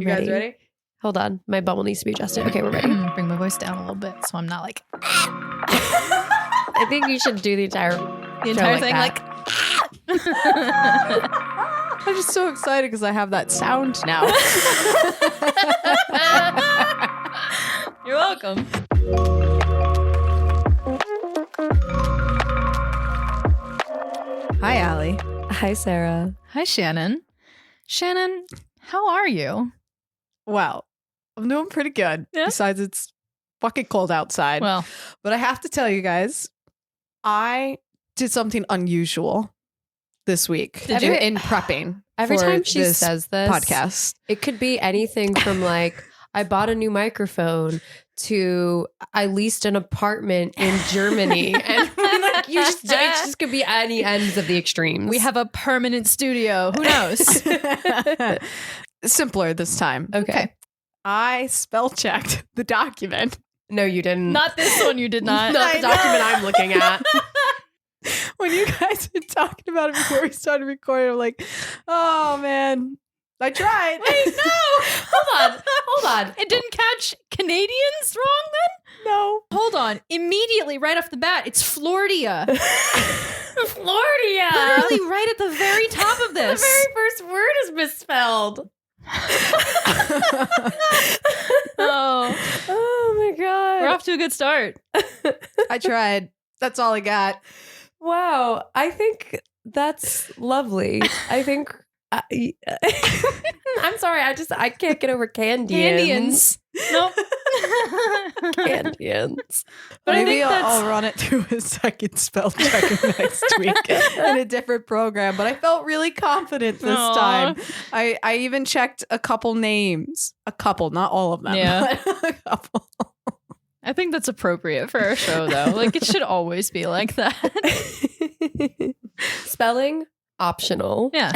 You guys ready? Hold on. My bubble needs to be adjusted. Okay, we're ready. Bring my voice down a little bit so I'm not like I think you should do the entire thing that. I'm just so excited because I have that sound now. You're welcome. Hi, Allie. Hi, Sarah. Hi, Shannon. Shannon, how are you? Well, I'm doing pretty good. Yeah? Besides, it's fucking cold outside. Well, But I have to tell you guys, I did something unusual this week Did you? in prepping. Every for time she this says this podcast. it could be anything from like, I bought a new microphone to I leased an apartment in Germany. And like, it just could be any ends of the extremes. we have a permanent studio. Who knows? Simpler this time. Okay. I spell checked the document. No, you didn't. Not this one, you did not. Not the document I'm looking at. When you guys were talking about it before we started recording, I'm like, oh man, I tried. Wait, no. Hold on. It didn't catch Canadians wrong then? No. Hold on. Immediately, right off the bat, it's Florida. Florida. Literally right at the very top of The this. very first word is misspelled. Oh, my God. we're off to a good start. I tried. That's all I got. Wow. I think that's lovely. I think I'm sorry. I can't get over Canadians. Nope. Canadians. But I Maybe think I'll run it through a second spell check next week in a different program. But I felt really confident this Aw. time. I even checked a couple names. A couple, not all of them. Yeah. But a couple. I think that's appropriate for our show, though. Like, it should always be like that. Spelling optional. Yeah.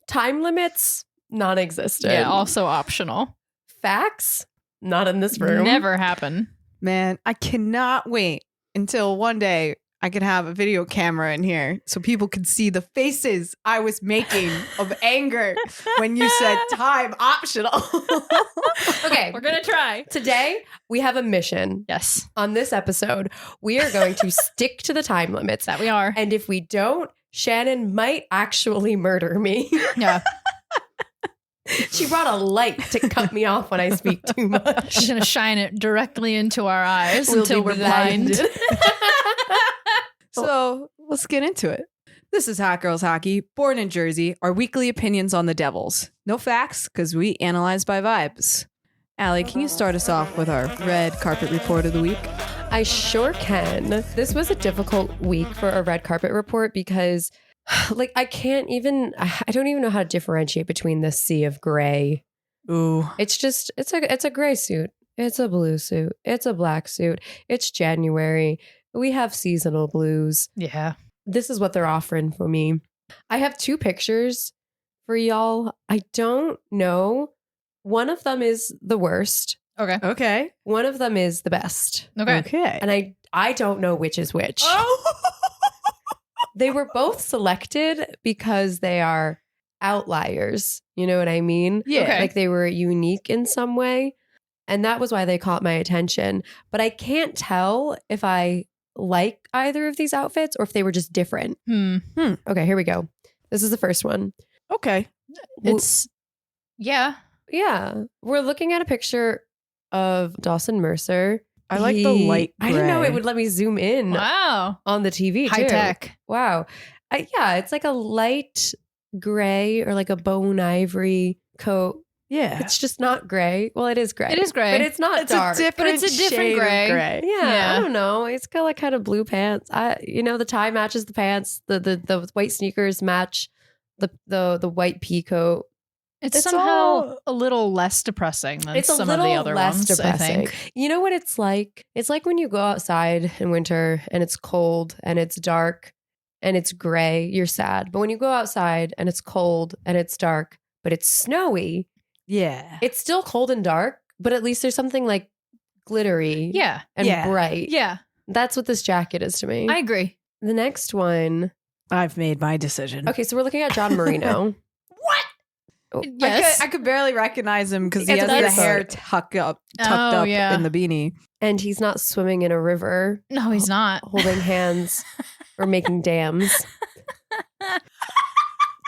Time limits non-existent. Yeah, also optional. Facts not in this room. Never happen. Man, I cannot wait until one day I can have a video camera in here so people can see the faces I was making of anger when you said time optional. Okay, We're going to try. today we have a mission. Yes, On this episode, we are going to stick to the time limits. that we are. And if we don't, Shannon might actually murder me. Yeah. She brought a light to cut me off when I speak too much. She's going to shine it directly into our eyes We'll until be we're blind. blinded. So let's get into it. This is Hot Girls Hockey, born in Jersey, our weekly opinions on the Devils. No facts, because we analyze by vibes. Allie, can you start us off with our red carpet report of the week? I sure can. This was a difficult week for a red carpet report because like I don't even know how to differentiate between this sea of gray. Ooh. It's a gray suit. It's a blue suit. It's a black suit. It's January. We have seasonal blues. Yeah. This is what they're offering for me. I have two pictures for y'all. I don't know. One of them is the worst. Okay. Okay. One of them is the best. Okay. Okay. And I don't know which is which. Oh. They were both selected because they are outliers. You know what I mean? Yeah. Okay. Like they were unique in some way. And that was why they caught my attention. But I can't tell if I like either of these outfits or if they were just different. Okay, here we go. This is the first one. Okay. It's, yeah. Yeah. We're looking at a picture of Dawson Mercer. I like the light I didn't know gray. it would let me zoom in Wow. on the TV High too. tech. Wow. Yeah, it's like a light gray or like a bone ivory coat. Yeah. It's just not gray. Well, it is gray. It is gray. But it's not It's dark. a different, But it's a different shade of gray. gray. Yeah, Yeah. I don't know. It's got like kind of blue pants. The tie matches the pants. The white sneakers match the white pea coat. It's It's somehow all- a little less depressing than It's a some little of the other less ones, depressing. I think. You know what it's like? It's like when you go outside in winter and it's cold and it's dark and it's gray, you're sad. But when you go outside and it's cold and it's dark, but it's snowy, Yeah. it's still cold and dark, but at least there's something like glittery Yeah. and Yeah. bright. Yeah. That's what this jacket is to me. I agree. The next one. I've made my decision. Okay, so we're looking at John Marino. What? Yes. I could barely recognize him because he It's has a the beard hair coat. tucked up yeah. in the beanie. And he's not swimming in a river, No, he's not. holding hands or making dams.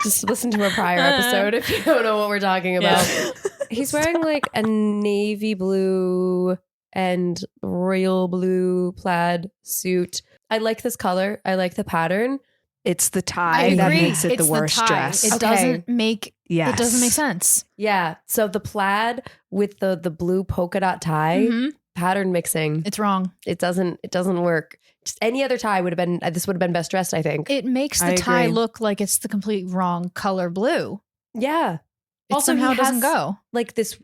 Just listen to a prior episode if you don't know what we're talking about. Yeah. He's wearing like a navy blue and royal blue plaid suit. I like this color. I like the pattern. It's the I tie that agree. makes it It's the worst tie. dress. It Okay. doesn't make Yes. it doesn't make sense. Yeah. So the plaid with the blue polka dot tie Mhm. pattern mixing, It's wrong. it doesn't work. Just any other tie would have been, this would have been best dressed, I think. It makes I the tie agree. look like it's the complete wrong color blue. Yeah. It Also, somehow he doesn't has- go. Like this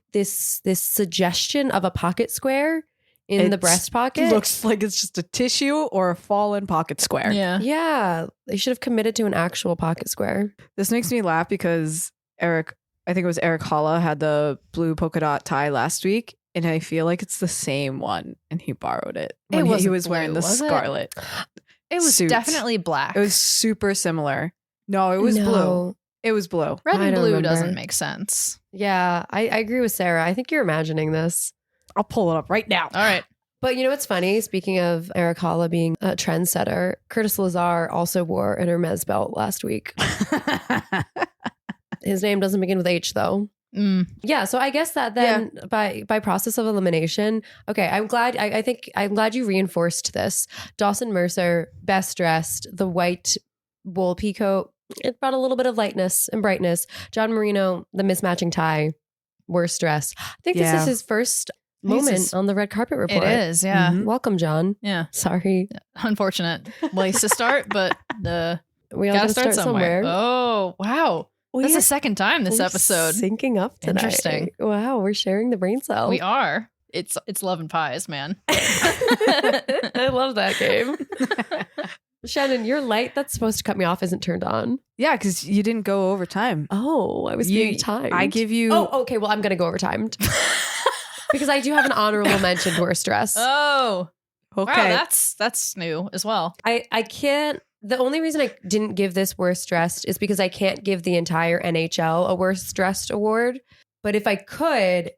suggestion of a pocket square in the It's- breast pocket. Looks like it's just a tissue or a fallen pocket square. Yeah. Yeah. They should have committed to an actual pocket square. This makes me laugh because I think it was Eric Holla had the blue polka dot tie last week, and I feel like it's the same one, and he borrowed it. It When he wasn't was wearing blue, the was it? scarlet. It was Suit. definitely black. It was super similar. No, it was blue. No. It was blue. Red I and don't blue remember. doesn't make sense. Yeah, I agree with Sarah. I think you're imagining this. I'll pull it up right now. All right. But you know what's funny? Speaking of Eric Holla being a trendsetter, Curtis Lazar also wore an Hermes belt last week. His name doesn't begin with H though. Mm. Yeah, so I guess that then by process of elimination, okay, I'm glad. I think I'm glad you reinforced this. Dawson Mercer, best dressed, the white wool peacoat. It brought a little bit of lightness and brightness. John Marino, the mismatching tie, worst dress. I think this Yeah. is his first He's moment just- on the red carpet report. It is, yeah. Mhm. Welcome, John. Yeah. Sorry, Unfortunate place to start, but the we all gotta gotta start somewhere. Oh, wow. That's the second time this we're episode. syncing up tonight. Interesting. Wow, we're sharing the brain cell. We are. It's love and pies, man. I love that game. Shannon, your light that's supposed to cut me off isn't turned on. Yeah, because you didn't go over time. Oh, I was You- being timed. I give you. Oh, okay. Well, I'm going to go over timed because I do have an honorable mention to worst dress. Oh, okay. wow, that's new as well. I can't. The only reason I didn't give this worst dressed is because I can't give the entire NHL a worst dressed award. But if I could,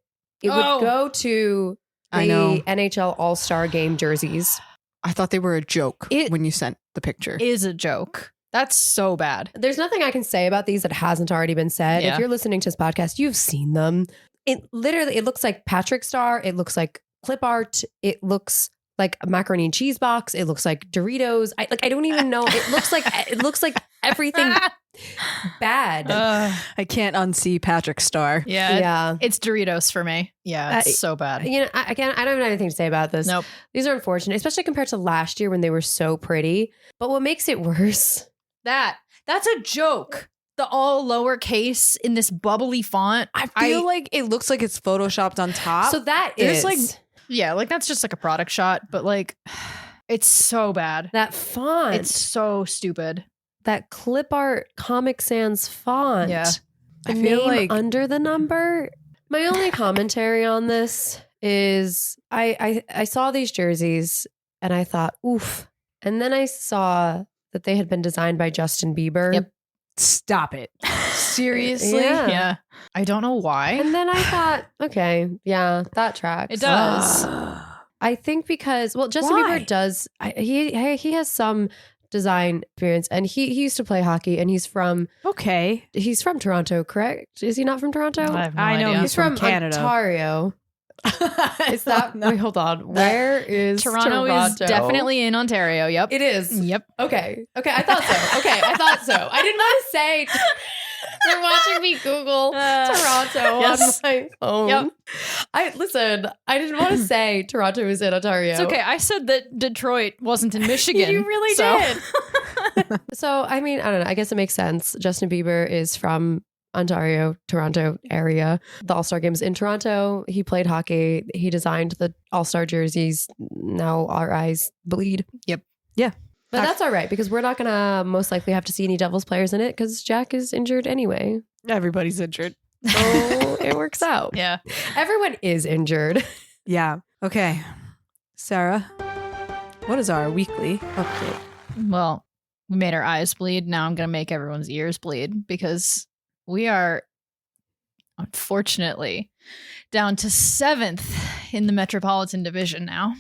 it Oh. would go to I know. the NHL All-Star Game jerseys. I thought they were a joke It- when you sent the picture. Is a joke. That's so bad. There's nothing I can say about these that hasn't already been said. Yeah. If you're listening to this podcast, you've seen them. It looks like Patrick Star. It looks like clip art. It looks like a macaroni and cheese box. It looks like Doritos. I don't even know. It looks like everything bad. I can't unsee Patrick Star. Yeah. yeah. It's Doritos for me. Yeah, it's so bad. You know, I don't have anything to say about this. Nope. These are unfortunate, especially compared to last year when they were so pretty. But what makes it worse? That's a joke. The all lowercase in this bubbly font. I feel like it looks like it's photoshopped on top. So that There's is like- Yeah, like that's just like a product shot, but like it's so bad. that font. It's so stupid. That clip art Comic Sans font. Yeah. The I feel name like- under the number. My only commentary on this is I saw these jerseys and I thought, oof. And then I saw that they had been designed by Justin Bieber. Yep. Stop it. Seriously? Yeah. Yeah. I don't know why. And then I thought, okay, yeah, that tracks. It does. I think because, well, Justin Why? Bieber does. He has some design experience, and he used to play hockey, and he's from Toronto, correct? Is he not from Toronto? I have no I know idea. he's from Canada. Ontario. Is that? No. Wait, hold on. Where is Toronto is definitely in Ontario. Yep. It is. Yep. Okay. I thought so. I didn't want to say. They're watching me Google Toronto yes. on my phone. Yep. I didn't want to say Toronto is in Ontario. It's okay. I said that Detroit wasn't in Michigan. You really so- did. So, I mean, I don't know. I guess it makes sense. Justin Bieber is from Ontario, Toronto area. The All-Star Games in Toronto. He played hockey. He designed the All-Star jerseys. Now our eyes bleed. Yep. Yeah. But that's all right because we're not going to most likely have to see any Devils players in it because Jack is injured anyway. Everybody's injured. So it works out. Yeah. Everyone is injured. Yeah. Okay. Sarah, what is our weekly update? Well, we made our eyes bleed. Now I'm going to make everyone's ears bleed because we are unfortunately, down to 7th in the Metropolitan Division now.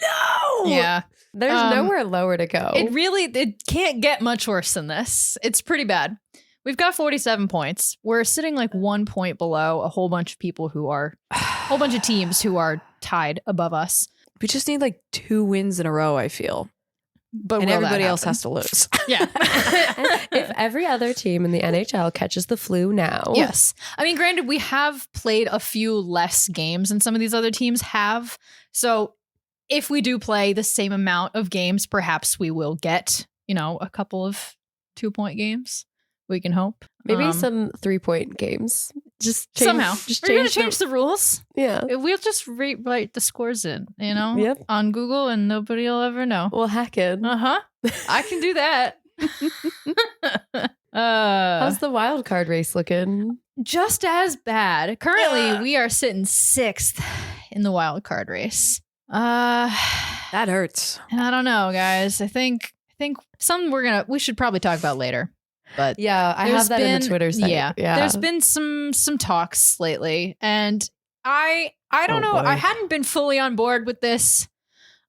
No! Yeah. There's nowhere lower to go. It can't get much worse than this. It's pretty bad. We've got 47 points. We're sitting like 1 point below a whole bunch of teams who are tied above us. We just need like 2 wins in a row, I feel. But and everybody else has to lose. Yeah. If every other team in the NHL catches the flu now. Yes. I mean, granted, we have played a few less games than some of these other teams have. So if we do play the same amount of games, perhaps we will get, a couple of 2-point games. We can hope. Maybe some 3-point games. Just change, somehow. We're going to change the rules. Yeah. We'll just write the scores in, Yep. on Google, and nobody will ever know. We'll hack it. Uh-huh. I can do that. How's the wild card race looking? Just as bad. Currently, we are sitting 6th in the wild card race. That hurts. And I don't know, guys. I think some we should probably talk about later. But yeah, I have that in the Twitter site. Yeah. There's been some talks lately, and I don't know. Boy. I hadn't been fully on board with this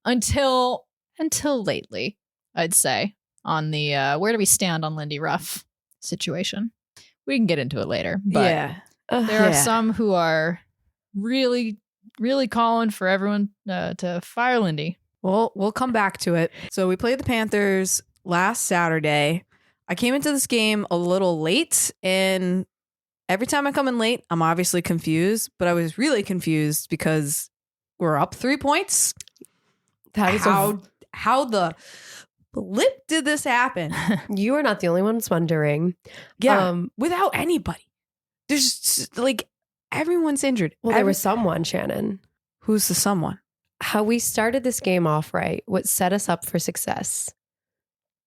until lately, I'd say, on the where do we stand on Lindy Ruff situation. We can get into it later. But there are some who are really, really calling for everyone to fire Lindy. Well, we'll come back to it. So we played the Panthers last Saturday. I came into this game a little late, and every time I come in late, I'm obviously confused, but I was really confused because we're up 3 points. How the blip did this happen? You are not the only ones wondering. Yeah, without anybody. There's like everyone's injured. Well, there was someone, Shannon. Who's the someone? How we started this game off right, what set us up for success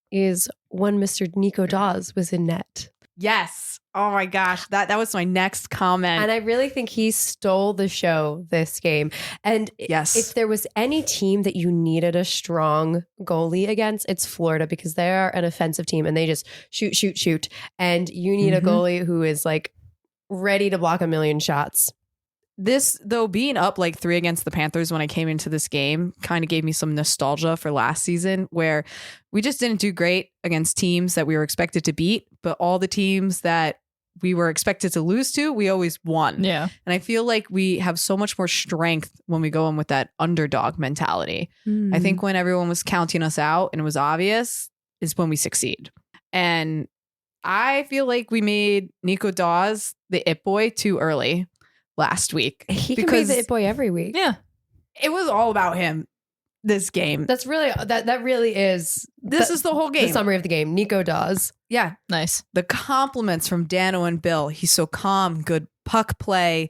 is when Mr. Nico Daws was in net. Yes. Oh my gosh. That was my next comment. And I really think he stole the show this game. And yes, if there was any team that you needed a strong goalie against, it's Florida, because they are an offensive team and they just shoot. And you need a goalie who is like ready to block a million shots. This, though, being up like 3 against the Panthers when I came into this game kind of gave me some nostalgia for last season, where we just didn't do great against teams that we were expected to beat, but all the teams that we were expected to lose to, we always won. Yeah. And I feel like we have so much more strength when we go in with that underdog mentality. I think when everyone was counting us out and it was obvious is when we succeed. And I feel like we made Nico Daws the it boy too early last week. He can be the it boy every week. Yeah. It was all about him this game. That's really, that really is. This is the whole game. The summary of the game. Nico Daws. Yeah. Nice. The compliments from Dano and Bill. He's so calm, good puck play.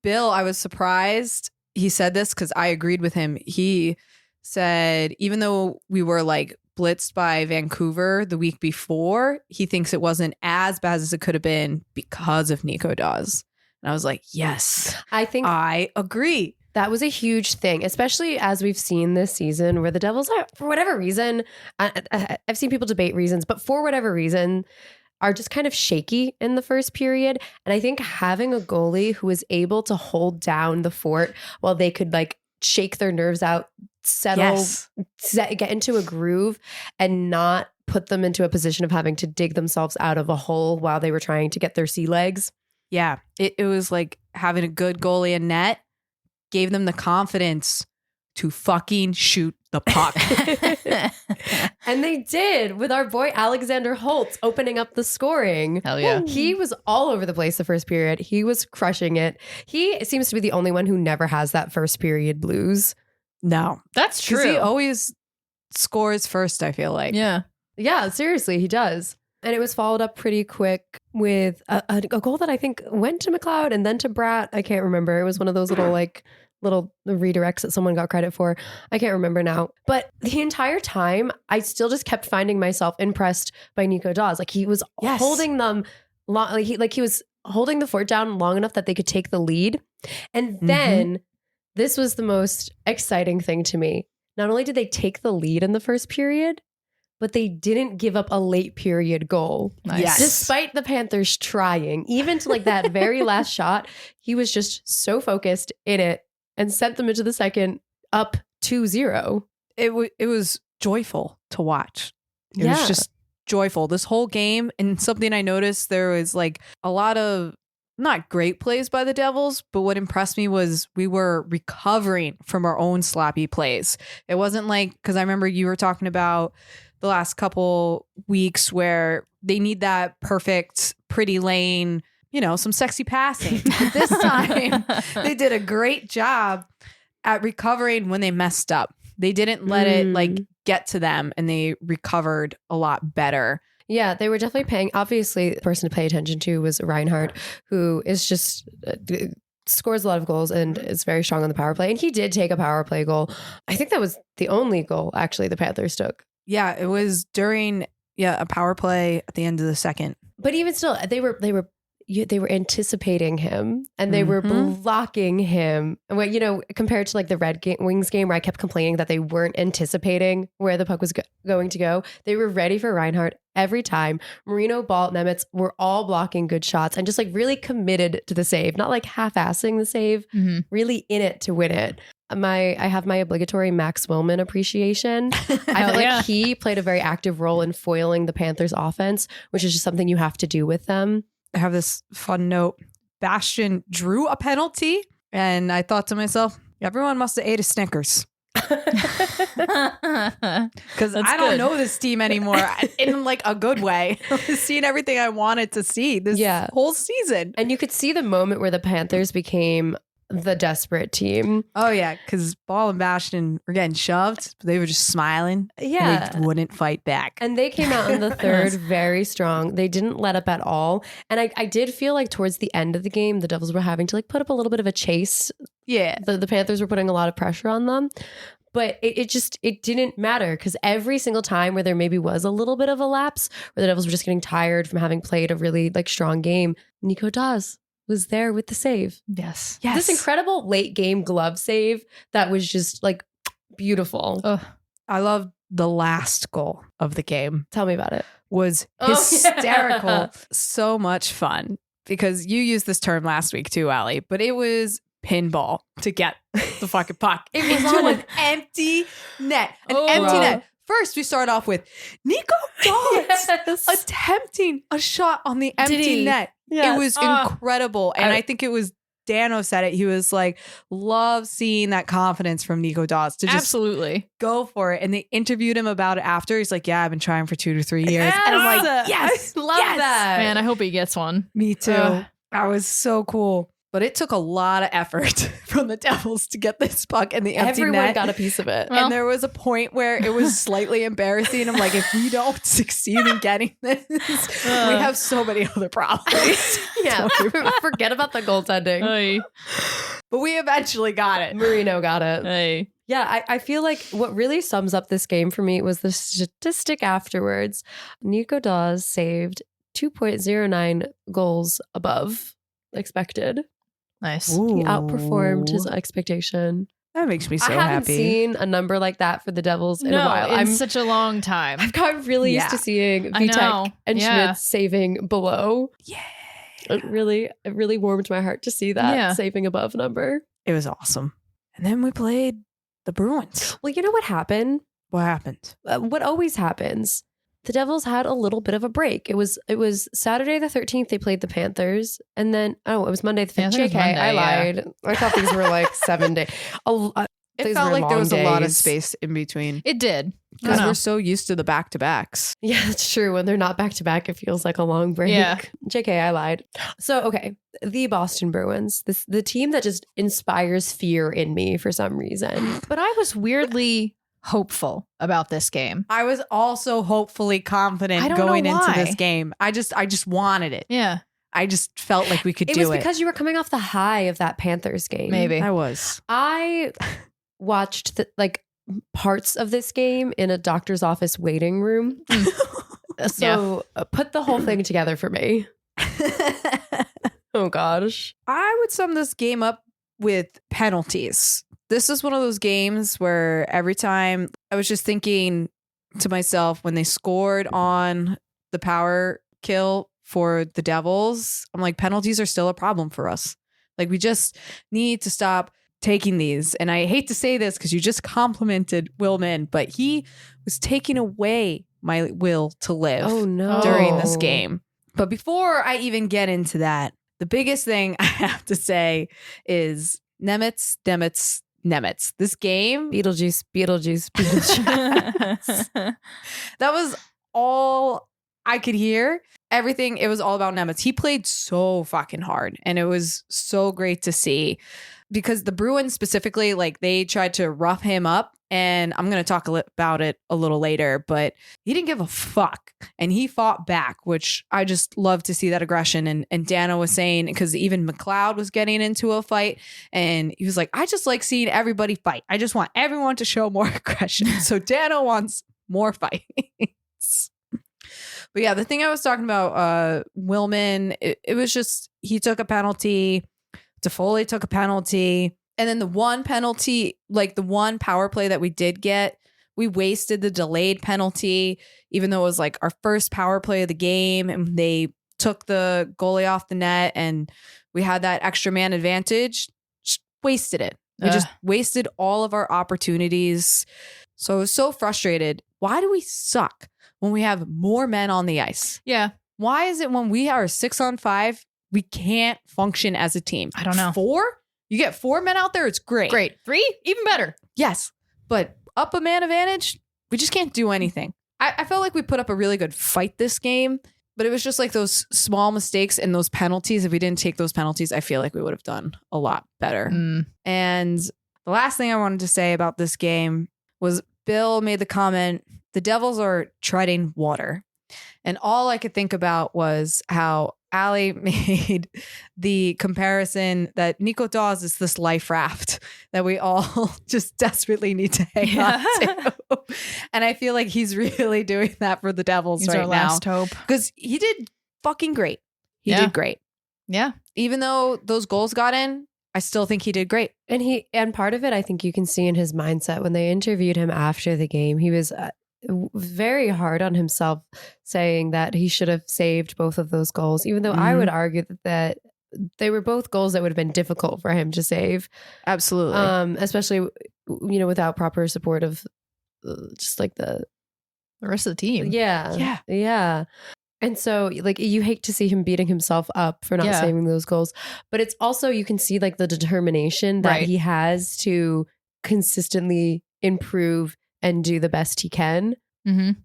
Bill, I was surprised he said this because I agreed with him. He said, even though we were like blitzed by Vancouver the week before, he thinks it wasn't as bad as it could have been because of Nico Daws. And I was like, yes, I agree. That was a huge thing, especially as we've seen this season where the Devils are, for whatever reason, I've seen people debate reasons, but for whatever reason, are just kind of shaky in the first period. And I think having a goalie who is able to hold down the fort while they could like shake their nerves out, settle, get into a groove, and not put them into a position of having to dig themselves out of a hole while they were trying to get their sea legs. Yeah, it was like having a good goalie in net gave them the confidence to fucking shoot the puck. And they did, with our boy Alexander Holtz opening up the scoring. Hell yeah. He was all over the place the first period. He was crushing it. He seems to be the only one who never has that first period blues. No. That's true. Because he always scores first, I feel like. Yeah. Yeah, seriously, he does. And it was followed up pretty quick with a goal that I think went to McLeod and then to Bratt. I can't remember. It was one of those little redirects that someone got credit for. I can't remember now. But the entire time, I still just kept finding myself impressed by Nico Daws. Like he was holding them, he was holding the fort down long enough that they could take the lead. And then this was the most exciting thing to me. Not only did they take the lead in the first period, but they didn't give up a late period goal. Nice. Yes. Despite the Panthers trying, even to like that very last shot, he was just so focused in it and sent them into the second up 2-0. It was joyful to watch. It Yeah. was just joyful this whole game. And something I noticed, there was like a lot of not great plays by the Devils, but what impressed me was we were recovering from our own sloppy plays. It wasn't like, because I remember you were talking about the last couple weeks where they need that perfect, pretty lane, some sexy passing. But this time, they did a great job at recovering when they messed up. They didn't let it like get to them, and they recovered a lot better. Yeah, they were definitely paying. Obviously, the person to pay attention to was Reinhardt, who is just scores a lot of goals and is very strong on the power play. And he did take a power play goal. I think that was the only goal actually the Panthers took. Yeah, it was during a power play at the end of the second. But even still, they were anticipating him and they were blocking him. And compared to like the Red Wings game where I kept complaining that they weren't anticipating where the puck was going to go, they were ready for Reinhardt every time. Marino, Ball, Nemitz were all blocking good shots and just like really committed to the save, not like half-assing the save, really in it to win it. I have my obligatory Max Willman appreciation. I feel like he played a very active role in foiling the Panthers offense, which is just something you have to do with them. I have this fun note. Bastian drew a penalty, and I thought to myself, everyone must have ate a Snickers. Because I don't know this team anymore in like a good way. I've seen everything I wanted to see this whole season. And you could see the moment where the Panthers became the desperate team. Oh yeah, because Ball and Bastian were getting shoved, but they were just smiling. Yeah. They wouldn't fight back. And they came out in the third very strong. They didn't let up at all. And I did feel like towards the end of the game, the Devils were having to like put up a little bit of a chase. Yeah. The Panthers were putting a lot of pressure on them. But it didn't matter because every single time where there maybe was a little bit of a lapse where the Devils were just getting tired from having played a really like strong game, Nico Daws was there with the save. Yes. This incredible late game glove save that was just like beautiful. I love the last goal of the game. Tell me about it. Was hysterical. So much fun because you used this term last week too, Allie, but it was pinball to get the fucking puck. It was into on an empty net. Empty net. First, we start off with Nico Daws attempting a shot on the empty net. Yes. It was incredible. And I think it was Dano said it. He was like, love seeing that confidence from Nico Daws to just absolutely go for it. And they interviewed him about it after. He's like, yeah, I've been trying for 2 to 3 years. Yes. And I'm like, yes, I love that. Man, I hope he gets one. Me too. That was so cool. But it took a lot of effort from the Devils to get this puck in the empty net. Everyone got a piece of it. Well, and there was a point where it was slightly embarrassing. I'm like, if we don't succeed in getting this, we have so many other problems. Yeah, forget about the goaltending. Hey. But we eventually got it. Marino got it. Hey. Yeah, I feel like what really sums up this game for me was the statistic afterwards. Nico Daws saved 2.09 goals above expected. Nice. He outperformed his expectation. That makes me so happy. I haven't seen a number like that for the Devils in a while. In such a long time. I've gotten really used to seeing Vitek and Schmidt saving below. Yeah. It really warmed my heart to see that saving above number. It was awesome. And then we played the Bruins. Well, you know what happened? What happened? What always happens. The Devils had a little bit of a break. It was Saturday the 13th. They played the Panthers, and then it was Monday the 5th. JK, Monday, I lied. I thought these were like 7 days. It felt like there was a lot of space in between. It did because we're so used to the back-to-backs. Yeah, that's true. When they're not back-to-back, it feels like a long break. Yeah. JK, I lied. So okay, the Boston Bruins, the team that just inspires fear in me for some reason. But I was weirdly hopeful about this game. I was also hopefully confident going into this game. I just wanted it. Yeah. I just felt like we could do it. It was because you were coming off the high of that Panthers game. Maybe. I was. I watched parts of this game in a doctor's office waiting room. So put the whole thing together for me. Oh gosh. I would sum this game up with penalties. This is one of those games where every time I was just thinking to myself when they scored on the power kill for the Devils. I'm like, penalties are still a problem for us. Like, we just need to stop taking these. And I hate to say this because you just complimented Willman, but he was taking away my will to live during this game. But before I even get into that, the biggest thing I have to say is Nemitz. This game. Beetlejuice. That was all I could hear. Everything, it was all about Nemitz. He played so fucking hard, and it was so great to see, because the Bruins specifically, like, they tried to rough him up, and I'm going to talk about it a little later, but he didn't give a fuck, and he fought back, which I just love to see that aggression. And Dana was saying, because even McLeod was getting into a fight, and he was like, I just like seeing everybody fight. I just want everyone to show more aggression. So Dana wants more fights. But yeah, the thing I was talking about, Willman, it was just, he took a penalty. Toffoli took a penalty. And then the one penalty, like the one power play that we did get, we wasted the delayed penalty, even though it was like our first power play of the game. And they took the goalie off the net and we had that extra man advantage. Just wasted it. We just wasted all of our opportunities. So I was so frustrated. Why do we suck when we have more men on the ice? Yeah. Why is it when we are 6-on-5, we can't function as a team? I don't know. 4? You get 4 men out there, it's great. Great. 3? Even better. Yes. But up a man advantage, we just can't do anything. I felt like we put up a really good fight this game, but it was just like those small mistakes and those penalties. If we didn't take those penalties, I feel like we would have done a lot better. And the last thing I wanted to say about this game was Bill made the comment, the Devils are treading water. And all I could think about was how Allie made the comparison that Nico Daws is this life raft that we all just desperately need to hang on to. And I feel like he's really doing that for the Devils He's right our now. last hope. Because he did fucking great. He did great. Yeah. Even though those goals got in, I still think he did great. And part of it, I think you can see in his mindset when they interviewed him after the game, he was very hard on himself, saying that he should have saved both of those goals, even though I would argue that they were both goals that would have been difficult for him to save. Absolutely. Especially, without proper support of just like the rest of the team. Yeah. And so, like, you hate to see him beating himself up for not saving those goals. But it's also, you can see like the determination that he has to consistently improve and do the best he can.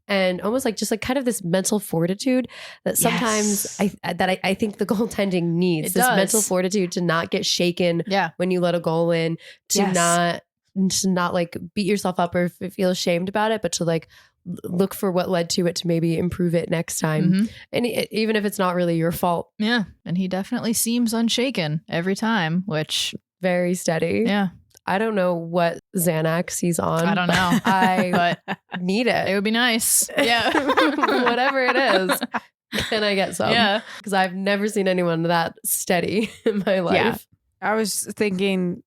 And almost like just like kind of this mental fortitude that sometimes I think the goaltending needs. Mental fortitude to not get shaken when you let a goal in, to not like beat yourself up or feel ashamed about it, but to like look for what led to it to maybe improve it next time. And even if it's not really your fault. Yeah. And he definitely seems unshaken every time, which very steady. Yeah. I don't know what Xanax he's on. I don't know. But need it. It would be nice. Yeah. Whatever it is. Can I get some? Yeah. Because I've never seen anyone that steady in my life. Yeah. I was thinking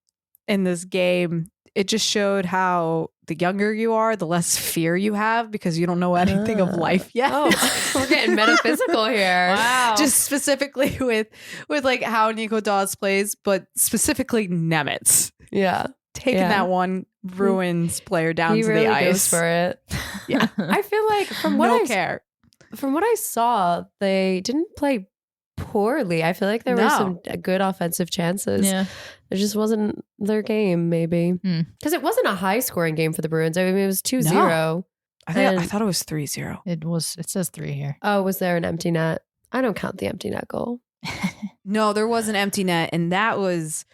in this game, it just showed how the younger you are, the less fear you have because you don't know anything of life yet. Oh, we're getting metaphysical here. Wow. Just specifically with like how Nico Daws plays, but specifically Nemitz. Yeah. Taking that one Bruins player down to really the ice. Goes for it. Yeah. I feel like from what I saw, they didn't play poorly. I feel like there were some good offensive chances. Yeah. It just wasn't their game, maybe. Because it wasn't a high scoring game for the Bruins. I mean, it was 2-0. No. I thought it was 3-0. It says 3 here. Oh, was there an empty net? I don't count the empty net goal. No, there was an empty net, and that was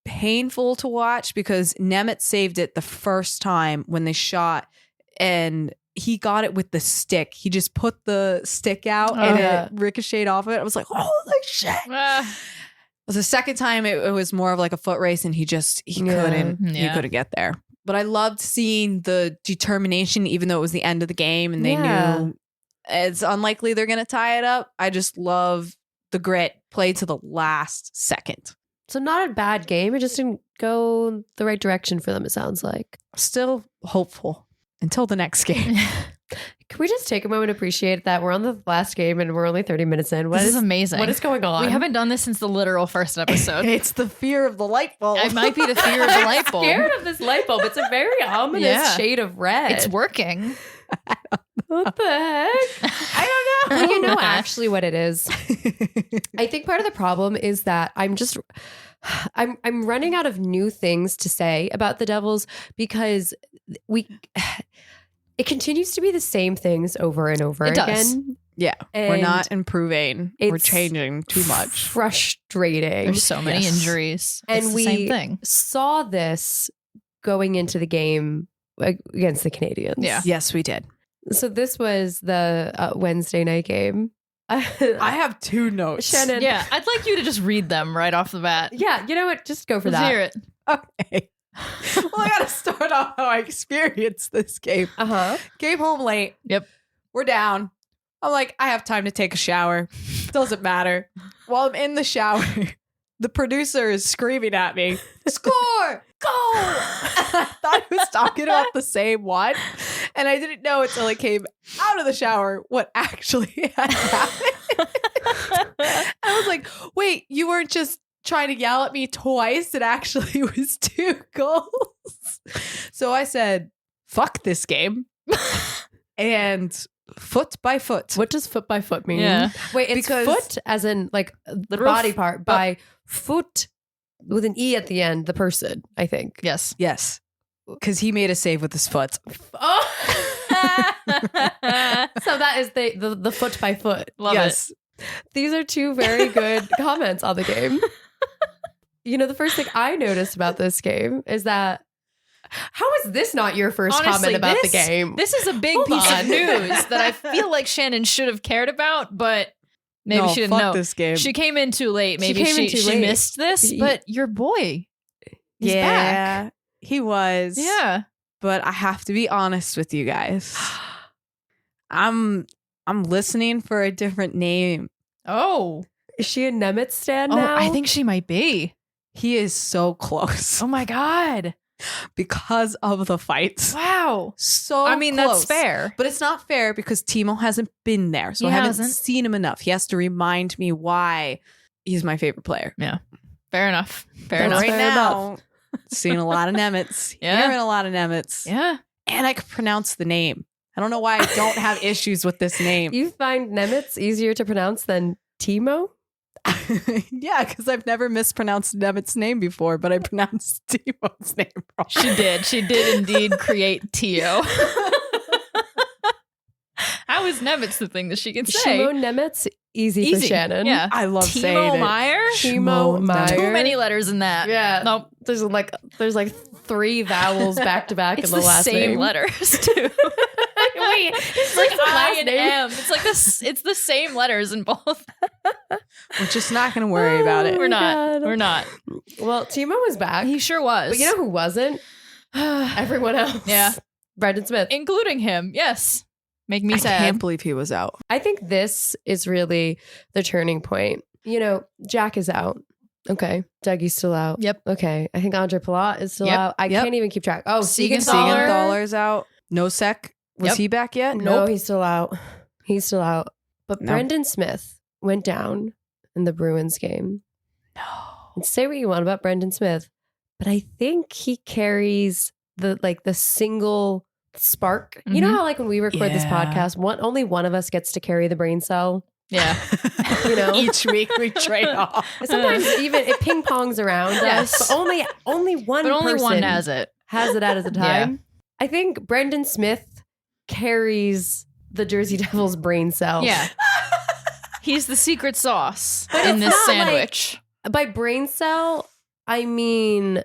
painful to watch because Nemitz saved it the first time when they shot, and he got it with the stick. He just put the stick out and it ricocheted off of it. I was like, holy shit. The second time it was more of like a foot race, and he couldn't get there. But I loved seeing the determination, even though it was the end of the game and they knew it's unlikely they're going to tie it up. I just love the grit, play to the last second. So not a bad game. It just didn't go the right direction for them, it sounds like. Still hopeful until the next game. Can we just take a moment to appreciate that we're on the last game and we're only 30 minutes in? This is amazing. What is going on? We haven't done this since the literal first episode. It's the fear of the light bulb. It might be the fear of the light bulb. I'm scared of this light bulb. It's a very ominous shade of red. It's working. What the heck? I don't know. Well, you know actually what it is. I think part of the problem is that I'm running out of new things to say about the Devils because it continues to be the same things over and over It again. does. Yeah, And we're not improving. We're it's changing too much. Frustrating. There's so many injuries. And It's the we same thing. saw this going into the game against the Canadiens. Yeah. Yes, we did. So this was the Wednesday night game. I have 2 notes. Shannon. Yeah, I'd like you to just read them right off the bat. Yeah, you know what? Just go for Let's that. hear it. Okay. Well, I got to start off how I experienced this game. Uh-huh. Came home late. Yep. We're down. I'm like, I have time to take a shower. Doesn't matter. While I'm in the shower, the producer is screaming at me, "Score! Go!" I thought he was talking about the same one. And I didn't know until I came out of the shower what actually had happened. I was like, wait, you weren't just trying to yell at me twice? It actually was 2 goals. So I said, fuck this game. And foot by foot. What does foot by foot mean? Yeah. Wait, it's Because- foot as in like the roof. body part by foot with an E at the end, the person, I think. Yes. Yes. Because he made a save with his foot. Oh. So that is the foot by foot. Love yes. These are 2 very good comments on the game. You know, the first thing I noticed about this game is that how is this not your first Honestly, comment about this- the game? This is a big Hold piece on. of news that I feel like Shannon should have cared about, but maybe No, she didn't fuck know. this game. She came in too late. She Maybe came in too she late. missed this, He- but your boy, he's back. He was. Yeah. But I have to be honest with you guys. I'm listening for a different name. Oh. Is she a Nemitz stan Oh, now? I think she might be. He is so close Oh my God. because of the fights. Wow. So I mean, close. that's fair. But it's not fair because Timo hasn't been there. So He I haven't hasn't. seen him enough. He has to remind me why he's my favorite player. Fair enough. Fair That's enough. Right fair now, seeing a lot of Nemitz. Yeah. Hearing a lot of Nemitz. Yeah. And I can pronounce the name. I don't know why I don't have issues with this name. You find Nemitz easier to pronounce than Timo? Yeah, because I've never mispronounced Nemitz's name before, but I pronounced Timo's name wrong. She did. She did indeed create Tio. How is Nemitz the thing that she can say? Shimo Nemitz, easy for Shannon. Yeah. I love saying Timo it. Meyer? Timo Meyer. Too many letters in that. Yeah. Nope. There's like 3 vowels back to back in It's the the last same name. letters too. Wait, It's like the I last and name? M. It's like this. It's the same letters in both. We're just not going to worry about it. We're not. God. We're not. Well, Timo was back. He sure was. But you know who wasn't? Everyone else. Yeah. Brendan Smith. including him. Yes. Make me I sad. can't believe he was out. I think this is really the turning point. You know, Jack is out. Okay. Dougie's still out. Yep. Okay. I think Andre Palat is still Yep. out. I Yep. can't even keep track. Oh, Siegenthaler. Siegenthaler's out. Nosek, was Yep. he back yet? No, he's still out. He's still out. But No. Brendan Smith went down in the Bruins game. No. And say what you want about Brendan Smith, but I think he carries the single spark. You know Mhm. how when we record this Yeah. podcast, only one of us gets to carry the brain cell. Yeah. You know? Each week we trade off. Sometimes even it ping pongs around Yes. us, but only one. But only one person has it. has it at a time. I think Brendan Smith carries the Jersey Devils brain cell. Yeah. He's the secret sauce But in it's this not sandwich. By brain cell, I mean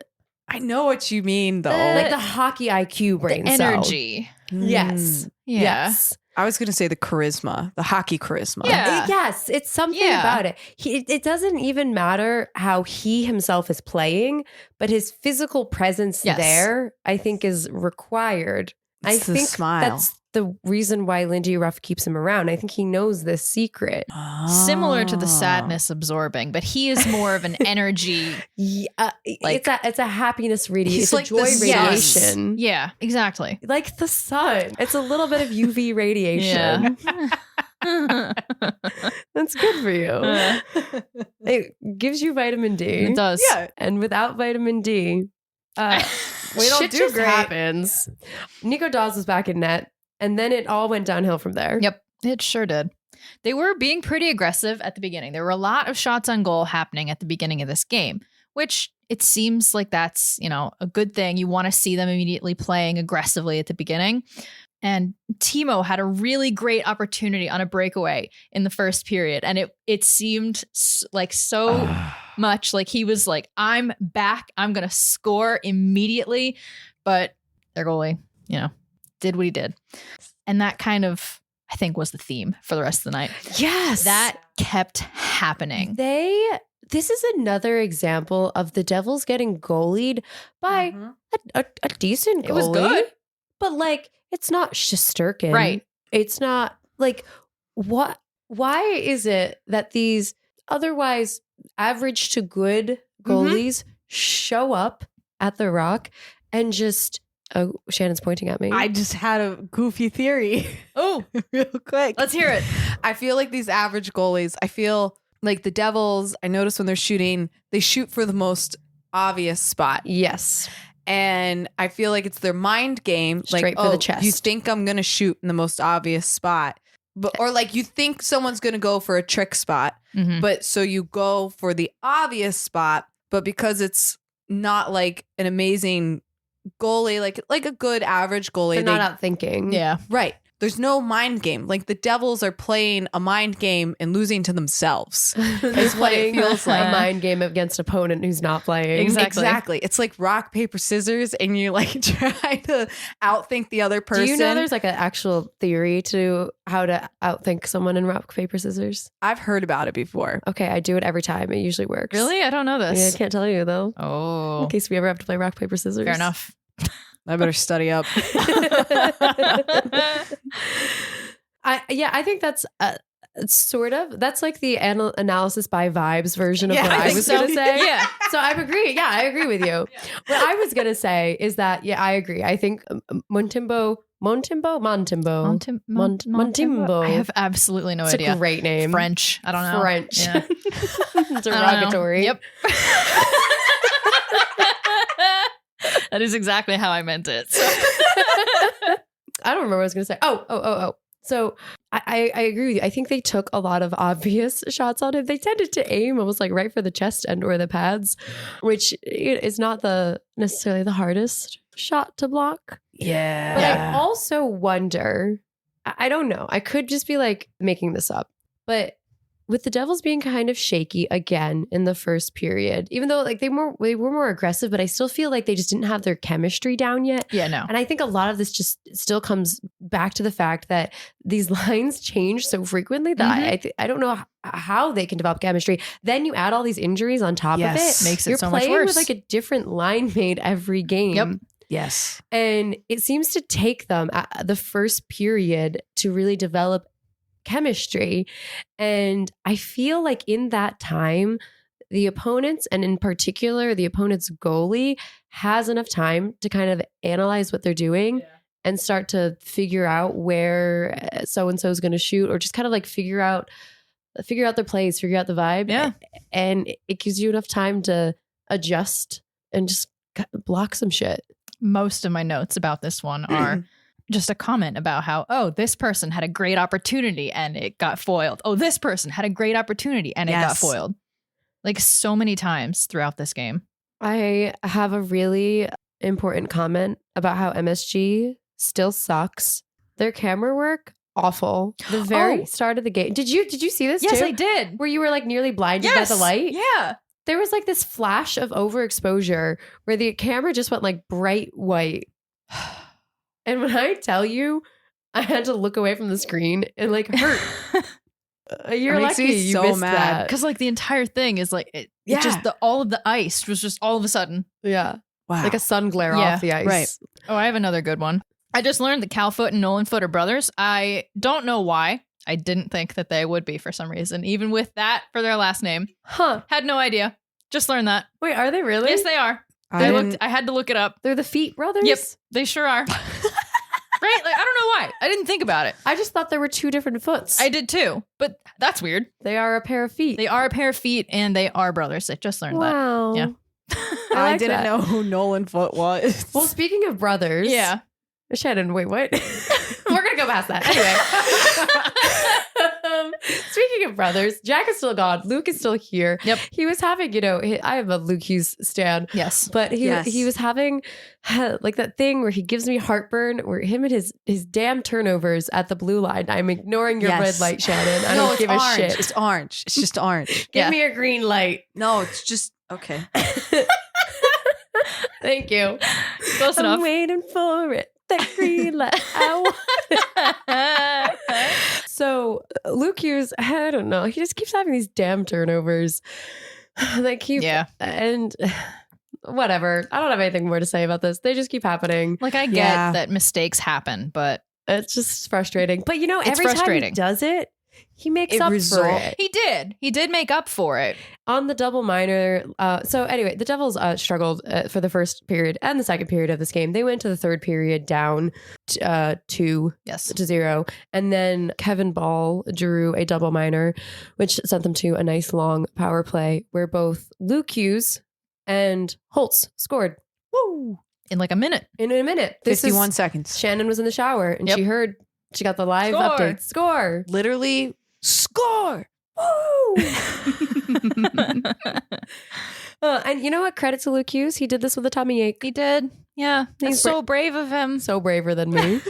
I know what you mean, though. like the hockey IQ brain The cell. energy. Yes. Yeah. Yes. I was going to say the charisma, the hockey charisma. Yeah. Yes. It's something Yeah. about it. It doesn't even matter how he himself is playing, but his physical presence Yes. there, I think, is required. It's I the think smile. the reason why Lindy Ruff keeps him around. I think he knows this secret. Similar to the sadness absorbing, but he is more of an energy. It's a happiness radiation. It's like a joy the radiation. Yeah, exactly. Like the sun. It's a little bit of UV radiation. Yeah. That's good for you. It gives you vitamin D. It does. Yeah. And without vitamin D, We don't shit do just great. happens. Nico Daws was back in net, and then it all went downhill from there. Yep, it sure did. They were being pretty aggressive at the beginning. There were a lot of shots on goal happening at the beginning of this game, which it seems like that's, a good thing. You want to see them immediately playing aggressively at the beginning. And Timo had a really great opportunity on a breakaway in the first period. And it seemed like so much like he was like, I'm back. I'm going to score immediately. But their goalie, did what he did. And that kind of, I think, was the theme for the rest of the night. Yes. That kept happening. This is another example of the Devils getting goalied by a decent goalie. It was good. But it's not Shesterkin. Right. It's not why is it that these otherwise average to good goalies show up at the Rock and just, Shannon's pointing at me. I just had a goofy theory. Oh, Real quick. let's hear it. I feel like these average goalies, I feel like the Devils, I notice when they're shooting, they shoot for the most obvious spot. Yes. And I feel like it's their mind game. Straight for the chest. You think I'm going to shoot in the most obvious spot. Or you think someone's going to go for a trick spot. Mhm. But so you go for the obvious spot. But because it's not like an amazing goalie, like a good average goalie. They're not out thinking. Yeah. Right. There's no mind game. Like the Devils are playing a mind game and losing to themselves. It's what it feels like. A mind game against an opponent who's not playing. Exactly. It's like rock, paper, scissors, and you're like trying to outthink the other person. Do you know there's an actual theory to how to outthink someone in rock, paper, scissors? I've heard about it before. Okay, I do it every time. It usually works. Really? I don't know Yeah, I this. can't tell you though. Oh, In case we ever have to play rock, paper, scissors. fair enough. I better study up. I think that's sort of, that's like the analysis by vibes version of Yeah, what I I think was so. going to say. Yeah. So I agree. Yeah, I agree with you. What I was going to say is that, I agree. I think Montembeault. I have absolutely no It's idea. a great name. French. I don't know. French. Yeah. Derogatory. Yep. That is exactly how I meant it. So. I don't remember what I was going to say. Oh. So I agree with you. I think they took a lot of obvious shots on him. They tended to aim almost like right for the chest end or the pads, which is not necessarily the hardest shot to block. Yeah. But I also wonder, I don't know. I could just be making this up, but with the Devils being kind of shaky again in the first period, even though they were more aggressive, but I still feel like they just didn't have their chemistry down yet. Yeah, no. And I think a lot of this just still comes back to the fact that these lines change so frequently that I don't know how they can develop chemistry. Then you add all these injuries on top of it. Makes it You're so much playing worse. with a different line mate every game. Yep. Yes. And it seems to take them the first period to really develop chemistry. And I feel like in that time, the opponents, and in particular, the opponent's goalie, has enough time to kind of analyze what they're doing and start to figure out where so-and-so is going to shoot, or just kind of figure out their plays, figure out the vibe. Yeah. And it gives you enough time to adjust and just block some shit. Most of my notes about this one are just a comment about how, this person had a great opportunity and it got foiled. Oh, this person had a great opportunity and it got foiled. So many times throughout this game. I have a really important comment about how MSG still sucks. Their camera work, awful. The very start of the game. Did you see this Yes, too? I did. Where you were nearly blinded by the light? Yeah. There was this flash of overexposure where the camera just went bright white. And when I tell you, I had to look away from the screen and hurt. You're makes lucky me you so missed mad. that. Because the entire thing is it just all of the ice was just all of a sudden. Yeah. Wow. Like a sun glare Yeah, off the ice. right. Oh, I have another good one. I just learned that Cal Foote and Nolan Foote are brothers. I don't know why. I didn't think that they would be for some reason, even with that for their last name. Huh. Had no idea. Just learned that. Wait, are they really? Yes, they are. I had to look it up. They're the Feet brothers? Yep, they sure are. Right? Like, I don't know why. I didn't think about it. I just thought there were two different Foots. I did too, but that's weird. They are a pair of feet. They are a pair of feet and they are brothers. I just learned Wow. Yeah. I like didn't that. know who Nolan Foote was. Well, speaking of brothers. Yeah. Shannon, wait, what? We're going to go past that. Anyway. Speaking of brothers, Jack is still gone. Luke is still here. Yep. He was having, I am a Luke Hughes stan. Yes. But Yes. he was having like that thing where he gives me heartburn, where him and his damn turnovers at the blue line. I'm ignoring your red light, Shannon. I don't give a shit. It's orange. It's just orange. Give me a green light. No, it's just okay. Thank you. Close enough. I'm waiting for it. That green light. So Luke Hughes, I don't know. He just keeps having these damn turnovers. They keep, and whatever. I don't have anything more to say about this. They just keep happening. Like, I get that mistakes happen, but it's just frustrating. But It's every time frustrating. he does it, he makes up for it. He did make up for it. On the double minor. So anyway, the Devils struggled for the first period and the second period of this game. They went to the third period down 2-0. And then Kevin Ball drew a double minor, which sent them to a nice long power play where both Luke Hughes and Holtz scored. Woo! In like a minute. In a minute. 51 seconds. Shannon was in the shower and she got the live Score. updates. Score. Literally, score. Woo! And you know what? Credit to Luke Hughes. He did this with a tummy ache. He did. Yeah. He's so brave of him. So braver than me.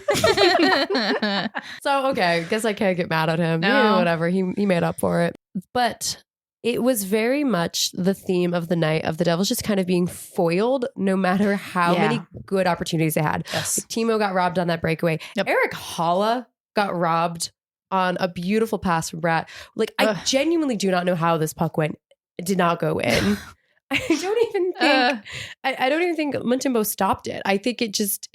So, okay. I guess I can't get mad at him. No. Yeah, whatever. He made up for it. But it was very much the theme of the night of the Devils just kind of being foiled no matter how many good opportunities they had. Yes. Like, Timo got robbed on that breakaway. Yep. Eric Holla got robbed on a beautiful pass from Bratt. Like, I genuinely do not know how this puck went. It did not go in. I don't even think I don't even think Montembeault stopped it. I think it just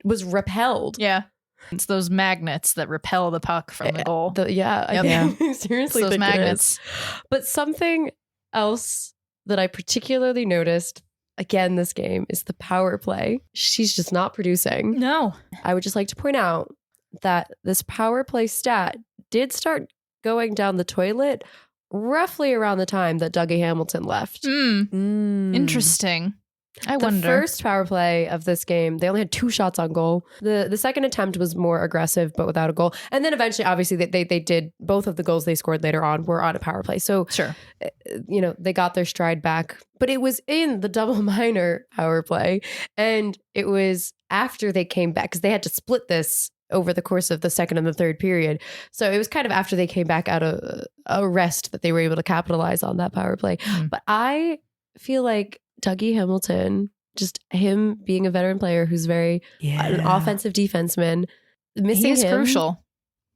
was repelled. Yeah. It's those magnets that repel the puck from the goal. I seriously those think magnets. it is. But something else that I particularly noticed again this game is the power play. She's just not producing. No. I would just like to point out that this power play stat did start going down the toilet roughly around the time that Dougie Hamilton left. Interesting. I The wonder. first power play of this game, they only had 2 shots on goal. The second attempt was more aggressive, but without a goal. And then eventually, obviously, they did both of the goals they scored later on were on a power play. So, Sure. They got their stride back. But it was in the double minor power play. And it was after they came back because they had to split this over the course of the second and the third period. So it was kind of after they came back out of a rest that they were able to capitalize on that power play. But I feel like Dougie Hamilton, just him being a veteran player who's very an offensive defenseman, missing He's him. Crucial.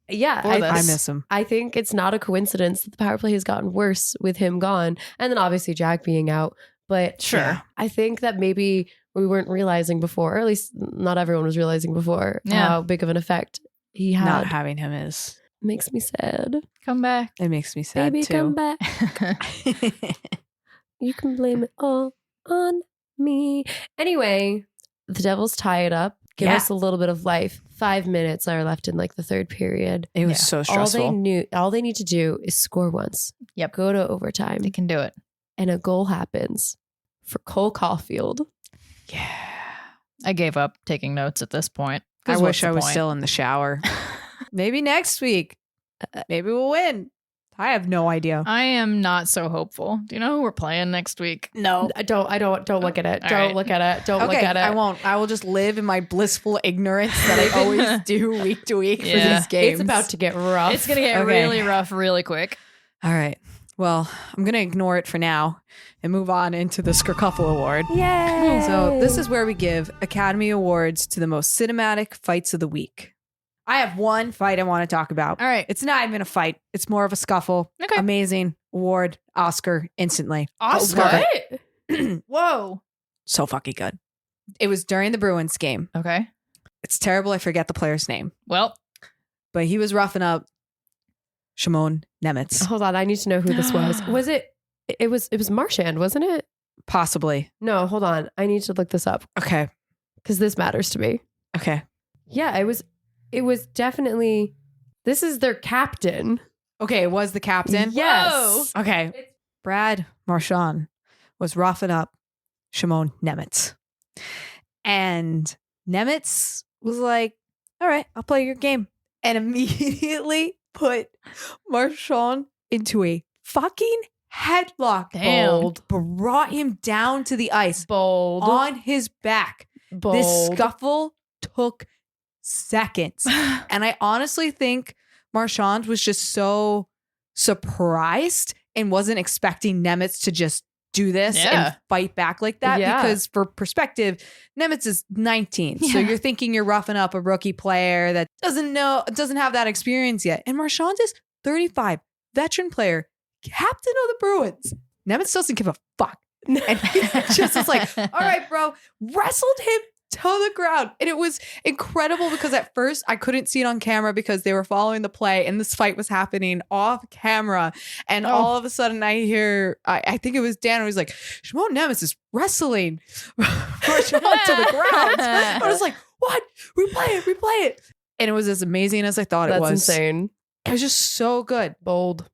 Yeah, I miss him. I think it's not a coincidence that the power play has gotten worse with him gone. And then obviously Jack being out. But Sure. I think that maybe we weren't realizing before, or at least not everyone was realizing before, how big of an effect he had. Not having him is Makes me sad. Come back. it makes me sad Baby, too. come back. You can blame it all on me. Anyway, the Devils tie it up. Give us a little bit of life. 5 minutes are left in like the third period. It was so stressful. All they need to do is score once. Yep. Go to overtime. They can do it. And a goal happens for Cole Caulfield. Yeah. I gave up taking notes at this point. I 'Cause wish what's the I was point? still in the shower. Maybe next week. Maybe we'll win. I have no idea. I am not so hopeful. Do you know who we're playing next week? No. Don't look at it. All Don't right. look at it. Don't look Okay, at it. I won't. I will just live in my blissful ignorance that I always do week to week for Yeah. these games. It's about to get rough. It's going to get Okay. really rough really quick. All right. Well, I'm going to ignore it for now and move on into the Skerkuffle Award. Yay! So this is where we give Academy Awards to the most cinematic fights of the week. I have one fight I want to talk about. All right. It's not even a fight. It's more of a scuffle. Okay. Amazing. Award. Oscar. Instantly. Oscar? Love Whoa. So fucking good. It was during the Bruins game. Okay. It's terrible. I forget the player's name. Well, But he was roughing up Shimon Nemitz. Hold on, I need to know who this was. Was it? It was Marchand, wasn't it? Possibly. No, hold on. I need to look this up Okay. because this matters to me. Okay. Yeah, it was. It was definitely. This is their captain. Okay. It was the captain. Yes. Okay. Brad Marchand was roughing up Shimon Nemitz. And Nemitz was like, all right, I'll play your game. And immediately put Marchand into a fucking headlock. Damn. Bold. Brought him down to the ice. Bold. On his back. Bold. This scuffle took seconds. And I honestly think Marchand was just so surprised and wasn't expecting Nemitz to just do this and fight back like that. Yeah. Because for perspective, Nemitz is 19. So Yeah. you're thinking you're roughing up a rookie player that doesn't have that experience yet. And Marchand is 35, veteran player, captain of the Bruins. Nemitz doesn't give a fuck. And he just was like, all right, bro, wrestled him to the ground. And it was incredible because at first I couldn't see it on camera because they were following the play and this fight was happening off camera. And all of a sudden I hear, I think it was Dan who was like, Shimon Nemitz is wrestling Marchand to the ground. I was like, what? Replay it. And it was as amazing as I thought it was. That's insane. It was just so good. Bold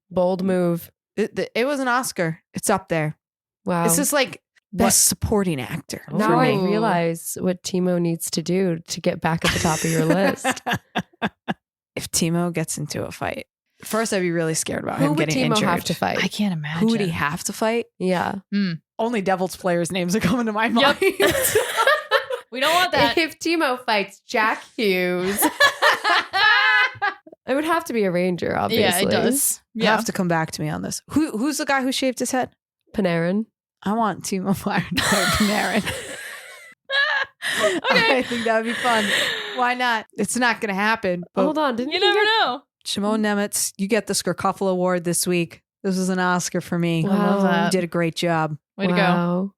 move. It was an Oscar. It's up there. Wow. This is like best supporting actor. Now for I me. realize what Timo needs to do to get back at the top of your list. If Timo gets into a fight, first I'd be really scared about Who him would getting Timo injured. have to fight? I can't imagine. Who would he have to fight? Yeah. Only Devils players' names are coming to my mind. We don't want that. If Timo fights Jack Hughes, it would have to be a Ranger, obviously. Yeah, it does. You have to come back to me on this. Who's the guy who shaved his head? Panarin. I want Timo Meyer to play Panarin. Okay. I think that would be fun. Why not? It's not going to happen. But Hold on, didn't You he never get- know. Shimon Nemitz, you get the Skurkuffle Award this week. This was an Oscar for me. Wow. I love that. You did a great job. Way to go. Wow.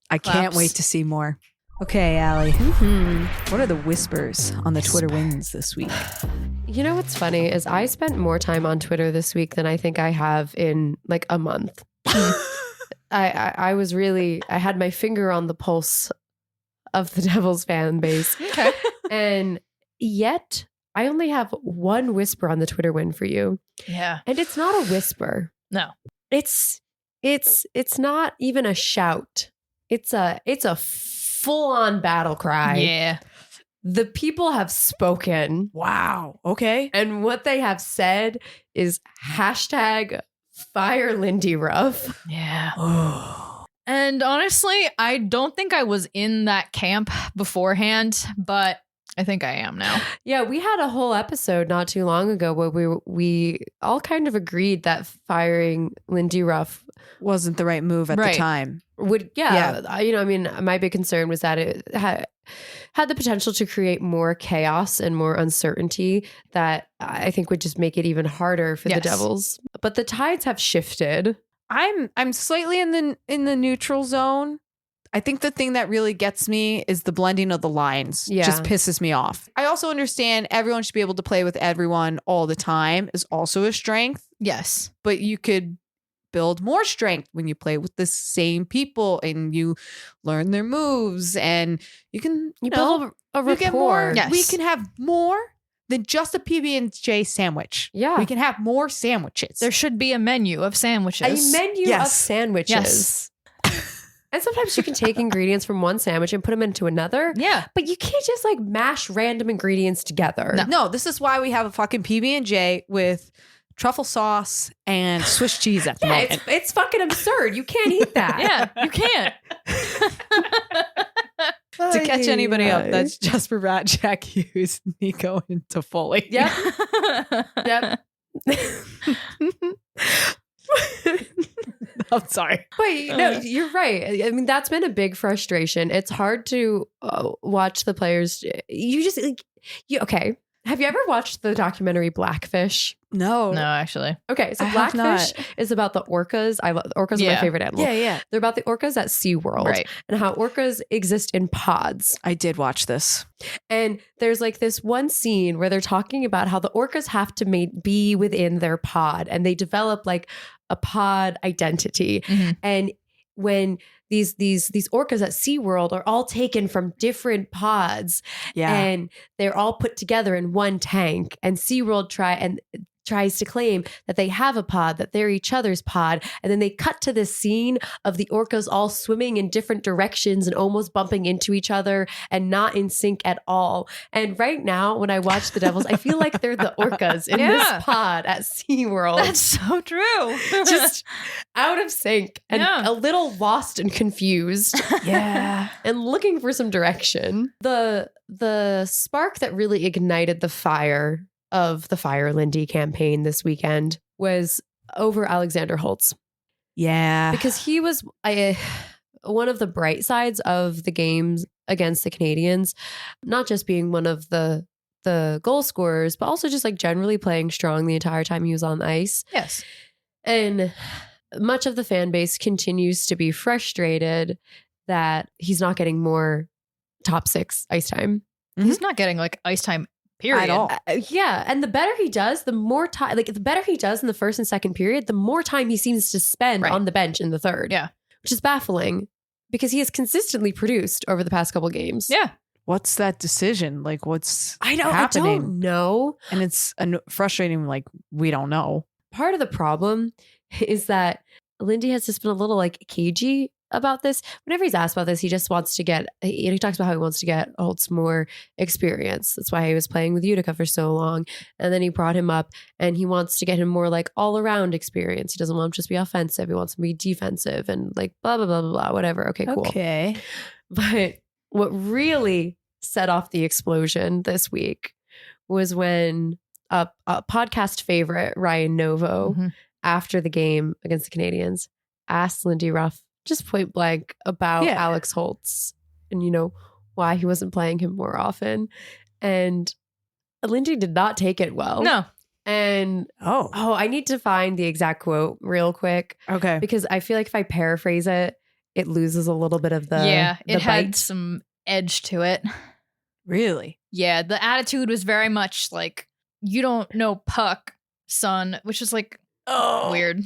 I can't Claps. wait to see more. Okay, Allie. Mhm. What are the whispers on the Twitter wins this week? You know what's funny is I spent more time on Twitter this week than I think I have in like a month. I was really, I had my finger on the pulse of the Devils fan base. Okay. And yet I only have one whisper on the Twitter win for you. Yeah. And it's not a whisper. No. It's not even a shout. It's a full-on battle cry. Yeah. The people have spoken. Wow. Okay. And what they have said is hashtag fire Lindy Ruff. Yeah. And honestly, I don't think I was in that camp beforehand, but I think I am now. Yeah, we had a whole episode not too long ago where we all kind of agreed that firing Lindy Ruff Wasn't the right move at the Right. time. would, my big concern was that it had the potential to create more chaos and more uncertainty that I think would just make it even harder for the Yes. Devils. But the tides have shifted. I'm slightly in the neutral zone. I think the thing that really gets me is the blending of the lines. Yeah. Just pisses me off. I also understand everyone should be able to play with everyone all the time is also a strength, Yes. but you could build more strength when you play with the same people and you learn their moves and you can You know, build a you get more. rapport. Yes. We can have more than just a PB&J sandwich. Yeah. We can have more sandwiches. There should be a menu of sandwiches. A menu of Yes. sandwiches. Yes. And sometimes you can take ingredients from one sandwich and put them into another. Yeah. But you can't just like mash random ingredients together. No, this is why we have a fucking PB&J with truffle sauce and Swiss cheese at the Yeah, moment. it's fucking absurd. You can't eat that. Yeah. You can't. To catch anybody up, that's Jasper Rat, Jack Hughes, Nico, and Toffoli. Yep. I'm sorry. But you're right. I mean, that's been a big frustration. It's hard to watch the players. You just okay. Have you ever watched the documentary Blackfish? No. No, actually. Okay, so I have Blackfish not. is about the orcas. Orcas are my favorite animal. Yeah. They're about the orcas at SeaWorld Right. and how orcas exist in pods. I did watch this. And there's like this one scene where they're talking about how the orcas have to be within their pod and they develop like a pod identity. Mhm. And when these orcas at SeaWorld are all taken from different pods Yeah. and they're all put together in one tank, and SeaWorld tries to claim that they have a pod, that they're each other's pod. And then they cut to this scene of the orcas all swimming in different directions and almost bumping into each other and not in sync at all. And right now, when I watch the Devils, I feel like they're the orcas in this pod at SeaWorld. That's so true. Just out of sync and Yeah. a little lost and confused Yeah. and looking for some direction. The spark that really ignited the fire of the Fire Lindy campaign this weekend was over Alexander Holtz, Yeah. because he was one of the bright sides of the games against the Canadiens, not just being one of the goal scorers, but also just like generally playing strong the entire time he was on the ice. Yes. And much of the fan base continues to be frustrated that he's not getting more top six ice time. He's not getting like ice time, period. At all. Yeah. And the better he does, the more time, like the better he does in the first and second period, the more time he seems to spend Right. on the bench in the third. Yeah. Which is baffling because he has consistently produced over the past couple games. Yeah. What's that decision? Like, what's I happening? don't know. And it's frustrating. Like, we don't know. Part of the problem is that Lindy has just been a little like cagey about this. Whenever he's asked about this, he just wants to get, he talks about how he wants to get Holtz more experience. That's why he was playing with Utica for so long. And then he brought him up and he wants to get him more like all around experience. He doesn't want him to just be offensive. He wants him to be defensive and like blah, blah, blah, blah, blah, whatever. Okay, cool. Okay. But what really set off the explosion this week was when a podcast favorite, Ryan Novo, Mhm. after the game against the Canadiens, asked Lindy Ruff just point blank about Alex Holtz and, you know, why he wasn't playing him more often. And Lindy did not take it well. No. And Oh. I need to find the exact quote real quick Okay. because I feel like if I paraphrase it, it loses a little bit of the it had bite. some edge to it. Really? Yeah, the attitude was very much like, you don't know puck, son, which is like weird.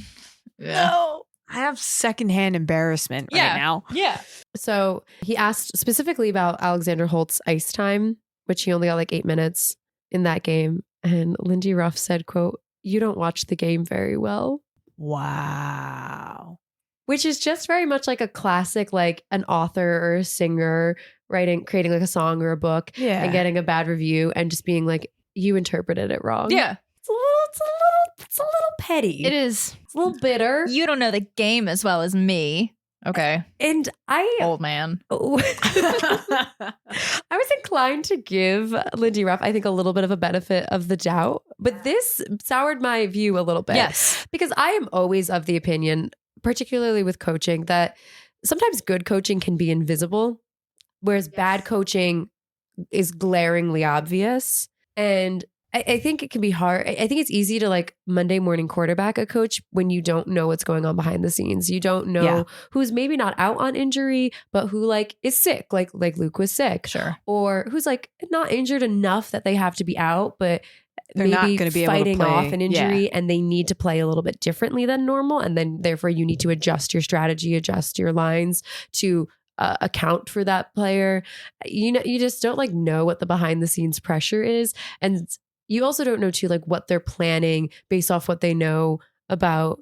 Yeah. No. I have secondhand embarrassment right now. Yeah. So he asked specifically about Alexander Holt's ice time, which he only got like 8 minutes in that game. And Lindy Ruff said, quote, "You don't watch the game very well." Wow. Which is just very much like a classic, like an author or a singer creating like a song or a book Yeah. and getting a bad review and just being like, you interpreted it wrong. Yeah. It's a little petty. It is. It's a little bitter. You don't know the game as well as me. Okay. And I Old man. I was inclined to give Lindy Ruff, I think, a little bit of a benefit of the doubt, but this soured my view a little bit. Yes. Because I am always of the opinion, particularly with coaching, that sometimes good coaching can be invisible, whereas bad coaching is glaringly obvious. And I think it can be hard. I think it's easy to like Monday morning quarterback a coach when you don't know what's going on behind the scenes. You don't know who's maybe not out on injury, but who like is sick, like Luke was sick. Sure. Or who's like not injured enough that they have to be out, but They're not maybe gonna be able to fighting play. off an injury and they need to play a little bit differently than normal. And then therefore you need to adjust your strategy, adjust your lines to account for that player. You know, you just don't like know what the behind the scenes pressure is. And you also don't know too, like what they're planning based off what they know about,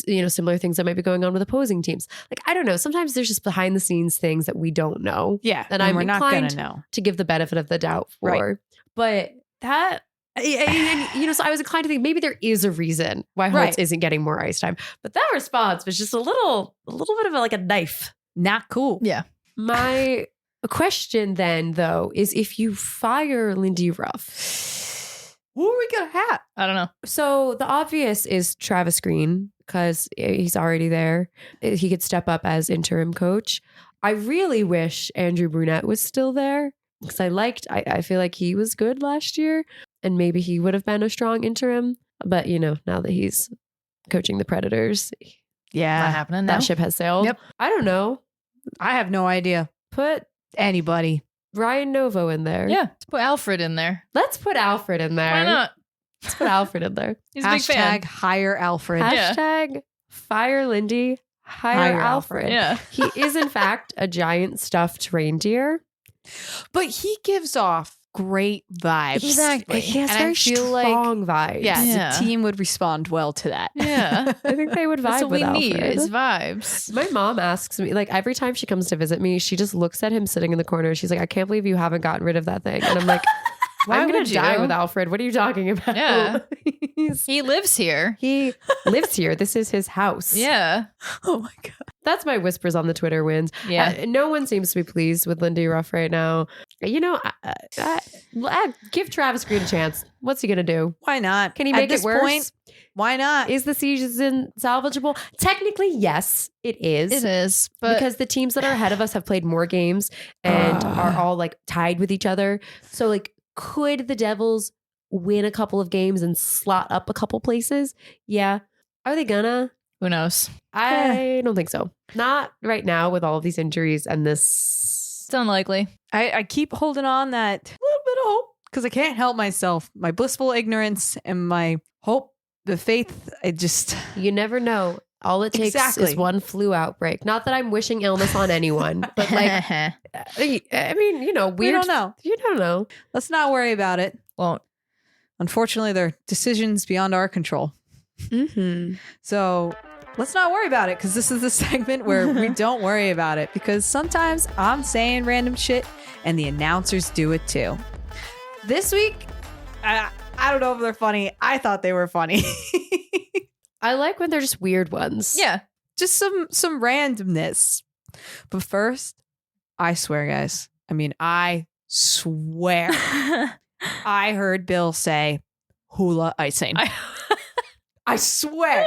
you know, similar things that might be going on with opposing teams. Like, I don't know. Sometimes there's just behind the scenes things that we don't know. Yeah. And I'm we're not inclined going to know. to give the benefit of the doubt for. Right. But that, and, you know, so I was inclined to think maybe there is a reason why Holtz isn't getting more ice time. But that response was just a little bit of like a knife. Not cool. Yeah. My question then, though, is if you fire Lindy Ruff, who are we going to have? I don't know. So the obvious is Travis Green because he's already there. He could step up as interim coach. I really wish Andrew Brunette was still there because I feel like he was good last year and maybe he would have been a strong interim. But, now that he's coaching the Predators, Not happening now. that ship has sailed. Yep. I don't know. I have no idea. Put Anybody. Ryan Novo in there. Yeah, let's put Alfred in there. Let's put Alfred in there. Why not? Let's put Alfred in there. He's a big fan. Hashtag hire Alfred. Yeah. Hashtag fire Lindy, hire Hire Alfred. Yeah. He is, in fact, a giant stuffed reindeer. But he gives off great vibes. Exactly. He has And I very feel like- strong vibes. Yeah, Yeah. the team would respond well to that. Yeah. I think they would vibe That's what with we need Alfred. is vibes. My mom asks me, like, every time she comes to visit me, she just looks at him sitting in the corner. She's like, I can't believe you haven't gotten rid of that thing. And I'm like, Why I'm going would to you? die with Alfred. What are you talking about? Yeah. He's- He lives here. he lives here. This is his house. Yeah. Oh my God. That's my whispers on the Twitter wins. Yeah. No one seems to be pleased with Lindy Ruff right now. Give Travis Green a chance. What's he going to do? Why not? Can he At make this it worse? point, why not? Is the season salvageable? Technically, yes, it is. It is. But Because the teams that are ahead of us have played more games and are all like tied with each other. So like, could the Devils win a couple of games and slot up a couple places? Yeah. Are they gonna? who knows? I don't think so. Not right now with all of these injuries and this. It's unlikely. I keep holding on that little bit of hope because I can't help myself. My blissful ignorance and my hope, the faith, I just... You never know. All it takes Exactly. is one flu outbreak. Not that I'm wishing illness on anyone, but like, I mean, weird. We don't know. You don't know. Let's not worry about it. Won't. Unfortunately, they're decisions beyond our control. Mm-hmm. So let's not worry about it because this is the segment where we don't worry about it because sometimes I'm saying random shit and the announcers do it too. This week, I don't know if they're funny. I thought they were funny. I like when they're just weird ones. Yeah. Just some randomness. But first, I swear, guys. I mean, I swear. I heard Bill say hula icing. I swear.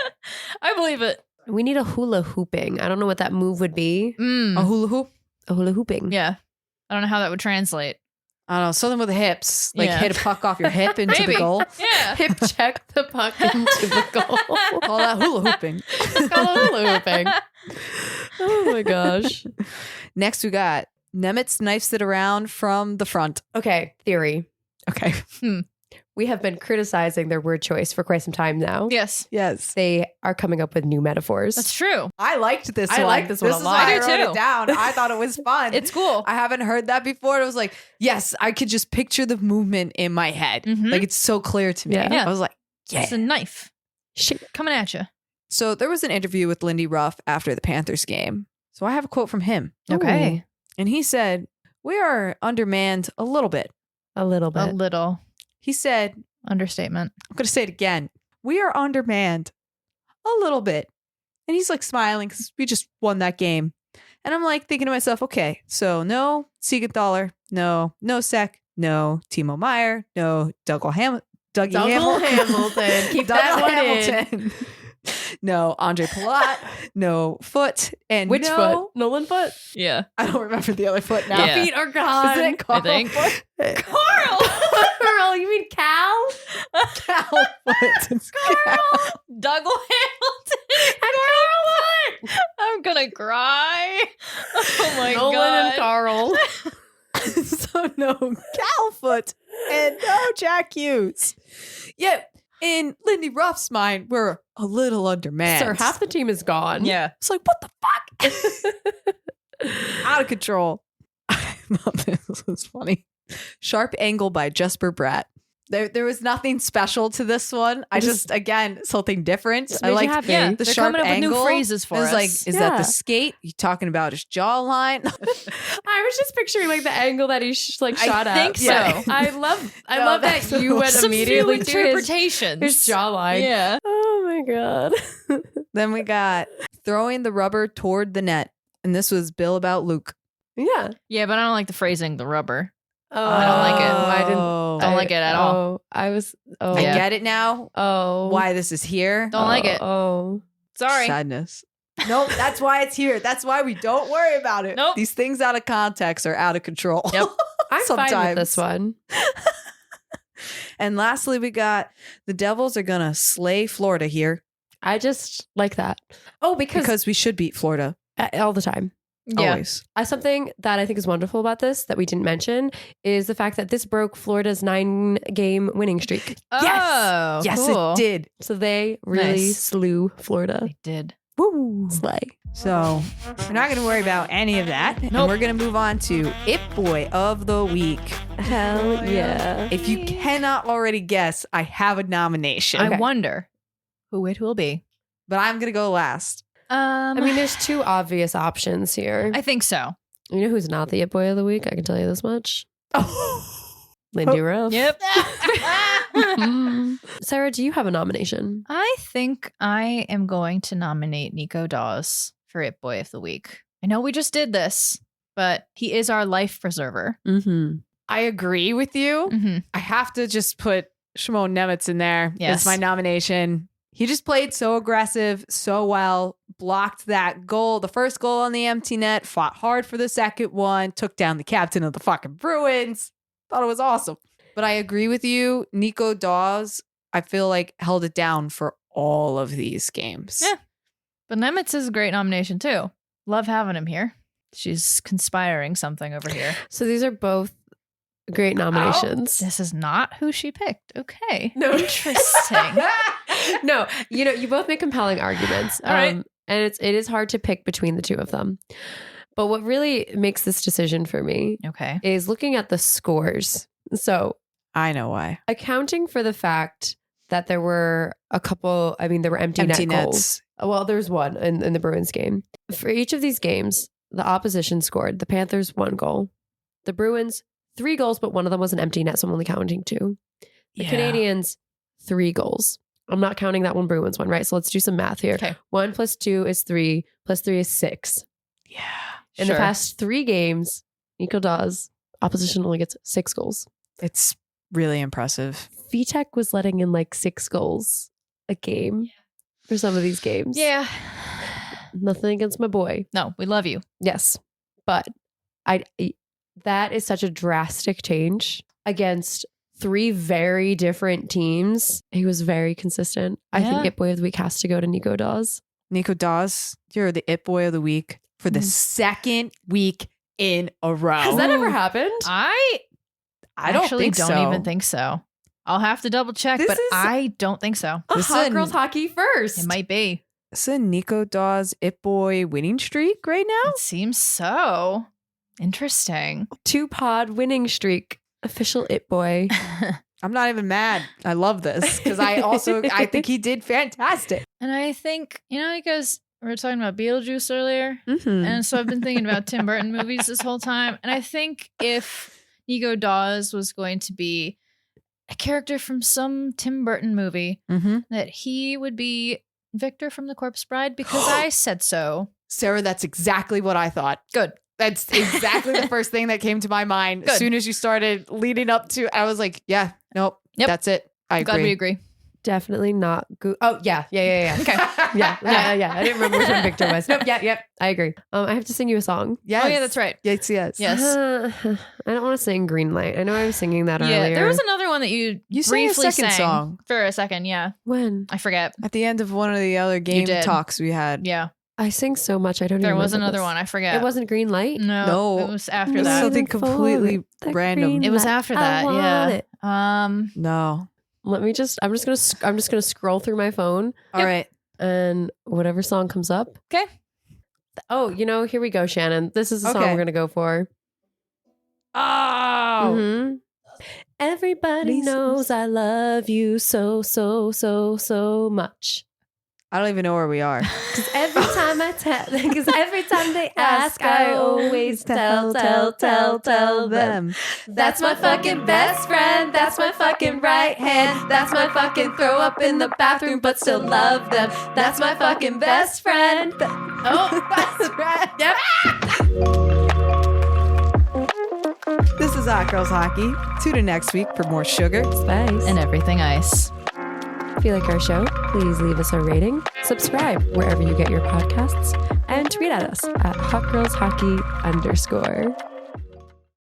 I believe it. We need a hula hooping. I don't know what that move would be. Mm. A hula hoop? A hula hooping. Yeah. I don't know how that would translate. I don't know. Something with the hips. Like Yeah. hit a puck off your hip into the Maybe. goal. Yeah. Hip check the puck into the goal. Call that hula hooping. It's called hula hooping. Oh my gosh. Next, we got Nemitz knifes it around from the front. Okay, theory. Okay. We have been criticizing their word choice for quite some time now. Yes. Yes. They are coming up with new metaphors. That's true. I liked this I one. like this one a is lot. why I I do wrote too. it down. I thought it was fun. It's cool. I haven't heard that before. It was like, yes, I could just picture the movement in my head. Mhm. Like it's so clear to me. Yeah. I was like, yeah. It's a knife Shit. coming at you. So there was an interview with Lindy Ruff after the Panthers game. So I have a quote from him. Okay. And he said, we are undermanned a little bit. A little bit. A little He said, understatement. I'm going to say it again. We are undermanned a little bit. And he's like smiling because we just won that game. And I'm like thinking to myself, okay, so no Siegenthaler, no Sek, no Timo Meyer, no Dougal Hamilton. Hamilton. Keep that one in. No Andre Palat, no Foote, and Which no, foot? Nolan foot? Yeah. I don't remember the other foot now. Yeah. Feet are gone. Is it Carl think. Foot? Carl! Carl, you mean Cal? Cal Foot. It's Cal. Dougal Hamilton. And Carl I'm gonna cry. Oh my Nolan god. and Carl. So no Cal Foot and no Jack Hughes. Yeah, in Lindy Ruff's mind, we're a little undermanned. Sir, half the team is gone. Yeah. It's like, what the fuck? Out of control. I thought this was funny. Sharp angle by Jesper Bratt. There was nothing special to this one. I just again, something different. Just I made you like happy. Yeah. the They're sharp coming up with new angle. phrases for It was us. like, is that Yeah. the skate? You talking about his jawline? I was just picturing like the angle that he shot at. think so. Yeah. I love No, that that's you went Some immediately few to his interpretations. jawline. Yeah. Oh my god. Then we got throwing the rubber toward the net. And this was Bill about Luke. Yeah. Yeah, but I don't like the phrasing the rubber. Oh, I don't like it. I didn't. Don't like it at all. Oh, I was. Oh, I Yeah. get it now. Oh, Why this is here. Don't like it. Oh, Sorry. Sadness. Nope, that's why it's here. That's why we don't worry about it. Nope. These things out of context are out of control. Yep. I'm fine with sometimes. this one. And lastly, we got the Devils are gonna slay Florida here I just like that. Oh, because we should beat Florida all the time. always. Something that I think is wonderful about this that we didn't mention is the fact that this broke Florida's 9-game winning streak. Oh, Yes, cool. it did. So they really Nice. slew Florida. They did. Woo! Slay. So we're not gonna worry about any of that. And Nope. we're gonna move on to It Boy of the Week. Hell yeah. If you cannot already guess, I have a nomination. I wonder who it will be. But I'm gonna go last. I mean, there's two obvious options here. I think so. You know who's not the It Boy of the Week? I can tell you this much. Oh. Lindy Ruff. Yep. Sarah, do you have a nomination? I think I am going to nominate Nico Daws for It Boy of the Week. I know we just did this, but he is our life preserver. Mm-hmm. I agree with you. Mm-hmm. I have to just put Shimon Nemitz in there. Yes. It's my nomination. He just played so aggressive, so well, blocked that goal, the first goal on the empty net, fought hard for the second one, took down the captain of the fucking Bruins. Thought it was awesome. But I agree with you. Nico Daws, I feel like held it down for all of these games. Yeah. But Nemitz is a great nomination too. Love having him here. She's conspiring something over here. So these are both great nominations. This is not who she picked. Okay. No. Interesting. No, you both make compelling arguments. All right. And it is hard to pick between the two of them. But what really makes this decision for me Okay. is looking at the scores. So I know why. accounting for the fact that there were there were empty net goals. Well, there's one in the Bruins game. For each of these games, the opposition scored. The Panthers 1 goal. The Bruins 3 goals, but one of them was an empty net, so I'm only counting 2. The Canadiens 3 goals. I'm not counting that one Bruins one, right? So let's do some math here. Okay. 1 + 2 is 3, + 3 is 6. Yeah. In the past 3 games, Nico Daws, opposition only gets 6 goals. It's really impressive. Vitek was letting in like 6 goals a game for some of these games. Yeah. Nothing against my boy. No, we love you. Yes. But that is such a drastic change against 3 very different teams. He was very consistent. I think It Boy of the Week has to go to Nico Daws. Nico Daws, you're the It Boy of the Week for the second week in a row. Has that ever happened? I don't actually think don't so. even think so. I'll have to double check, This but is- I don't think so. A This is Hot a- Girls Hockey first. It might be. It's a Nico Daws It Boy winning streak right now. It seems so. Interesting. 2-pod winning streak. Official It Boy. I'm not even mad. I love this because I think he did fantastic. And I think, because we were talking about Beetlejuice earlier. Mm-hmm. And so I've been thinking about Tim Burton movies this whole time. And I think if Nico Daws was going to be a character from some Tim Burton movie, Mm-hmm. that he would be Victor from The Corpse Bride because I said so. Sarah, that's exactly what I thought. Good. That's exactly the first thing that came to my mind. Good. As soon as you started leading up to, I was like, yeah, nope, Yep. that's it. I Glad agree. we agree. Definitely not. Oh, yeah. Okay. Yeah. I didn't remember which one Victor was. Nope. Yep. I agree. I have to sing you a song. Yes. Oh, yeah, that's right. Yes. Yes. I don't want to sing Green Light. I know I was singing that Yeah, earlier. there was another one that you sang a briefly second sang song. for a second. Yeah, When? I forget. At the end of one of the other game did. talks we had. Yeah, I sing so much. I don't there even was remember another this. one. I forget. It wasn't Green Light? No, No. it was after It was that. something completely random. It was after that. Yeah. No. I'm just gonna scroll through my phone All right. and whatever song comes up. Okay. Oh, here we go, Shannon. This is the song Okay. we're gonna go for. Oh. Mhm. Everybody Lisa. knows I love you so much. I don't even know where we are. Because every time every time they ask, I always tell them. That's my fucking best friend. That's my fucking right hand. That's my fucking throw up in the bathroom, but still love them. That's my fucking best friend. Oh, best friend. Yep. This is Hot Girls Hockey. Tune in next week for more sugar. Spice. And everything ice. If you like our show, please leave us a rating, subscribe wherever you get your podcasts, and tweet at us at hotgirlshockey_.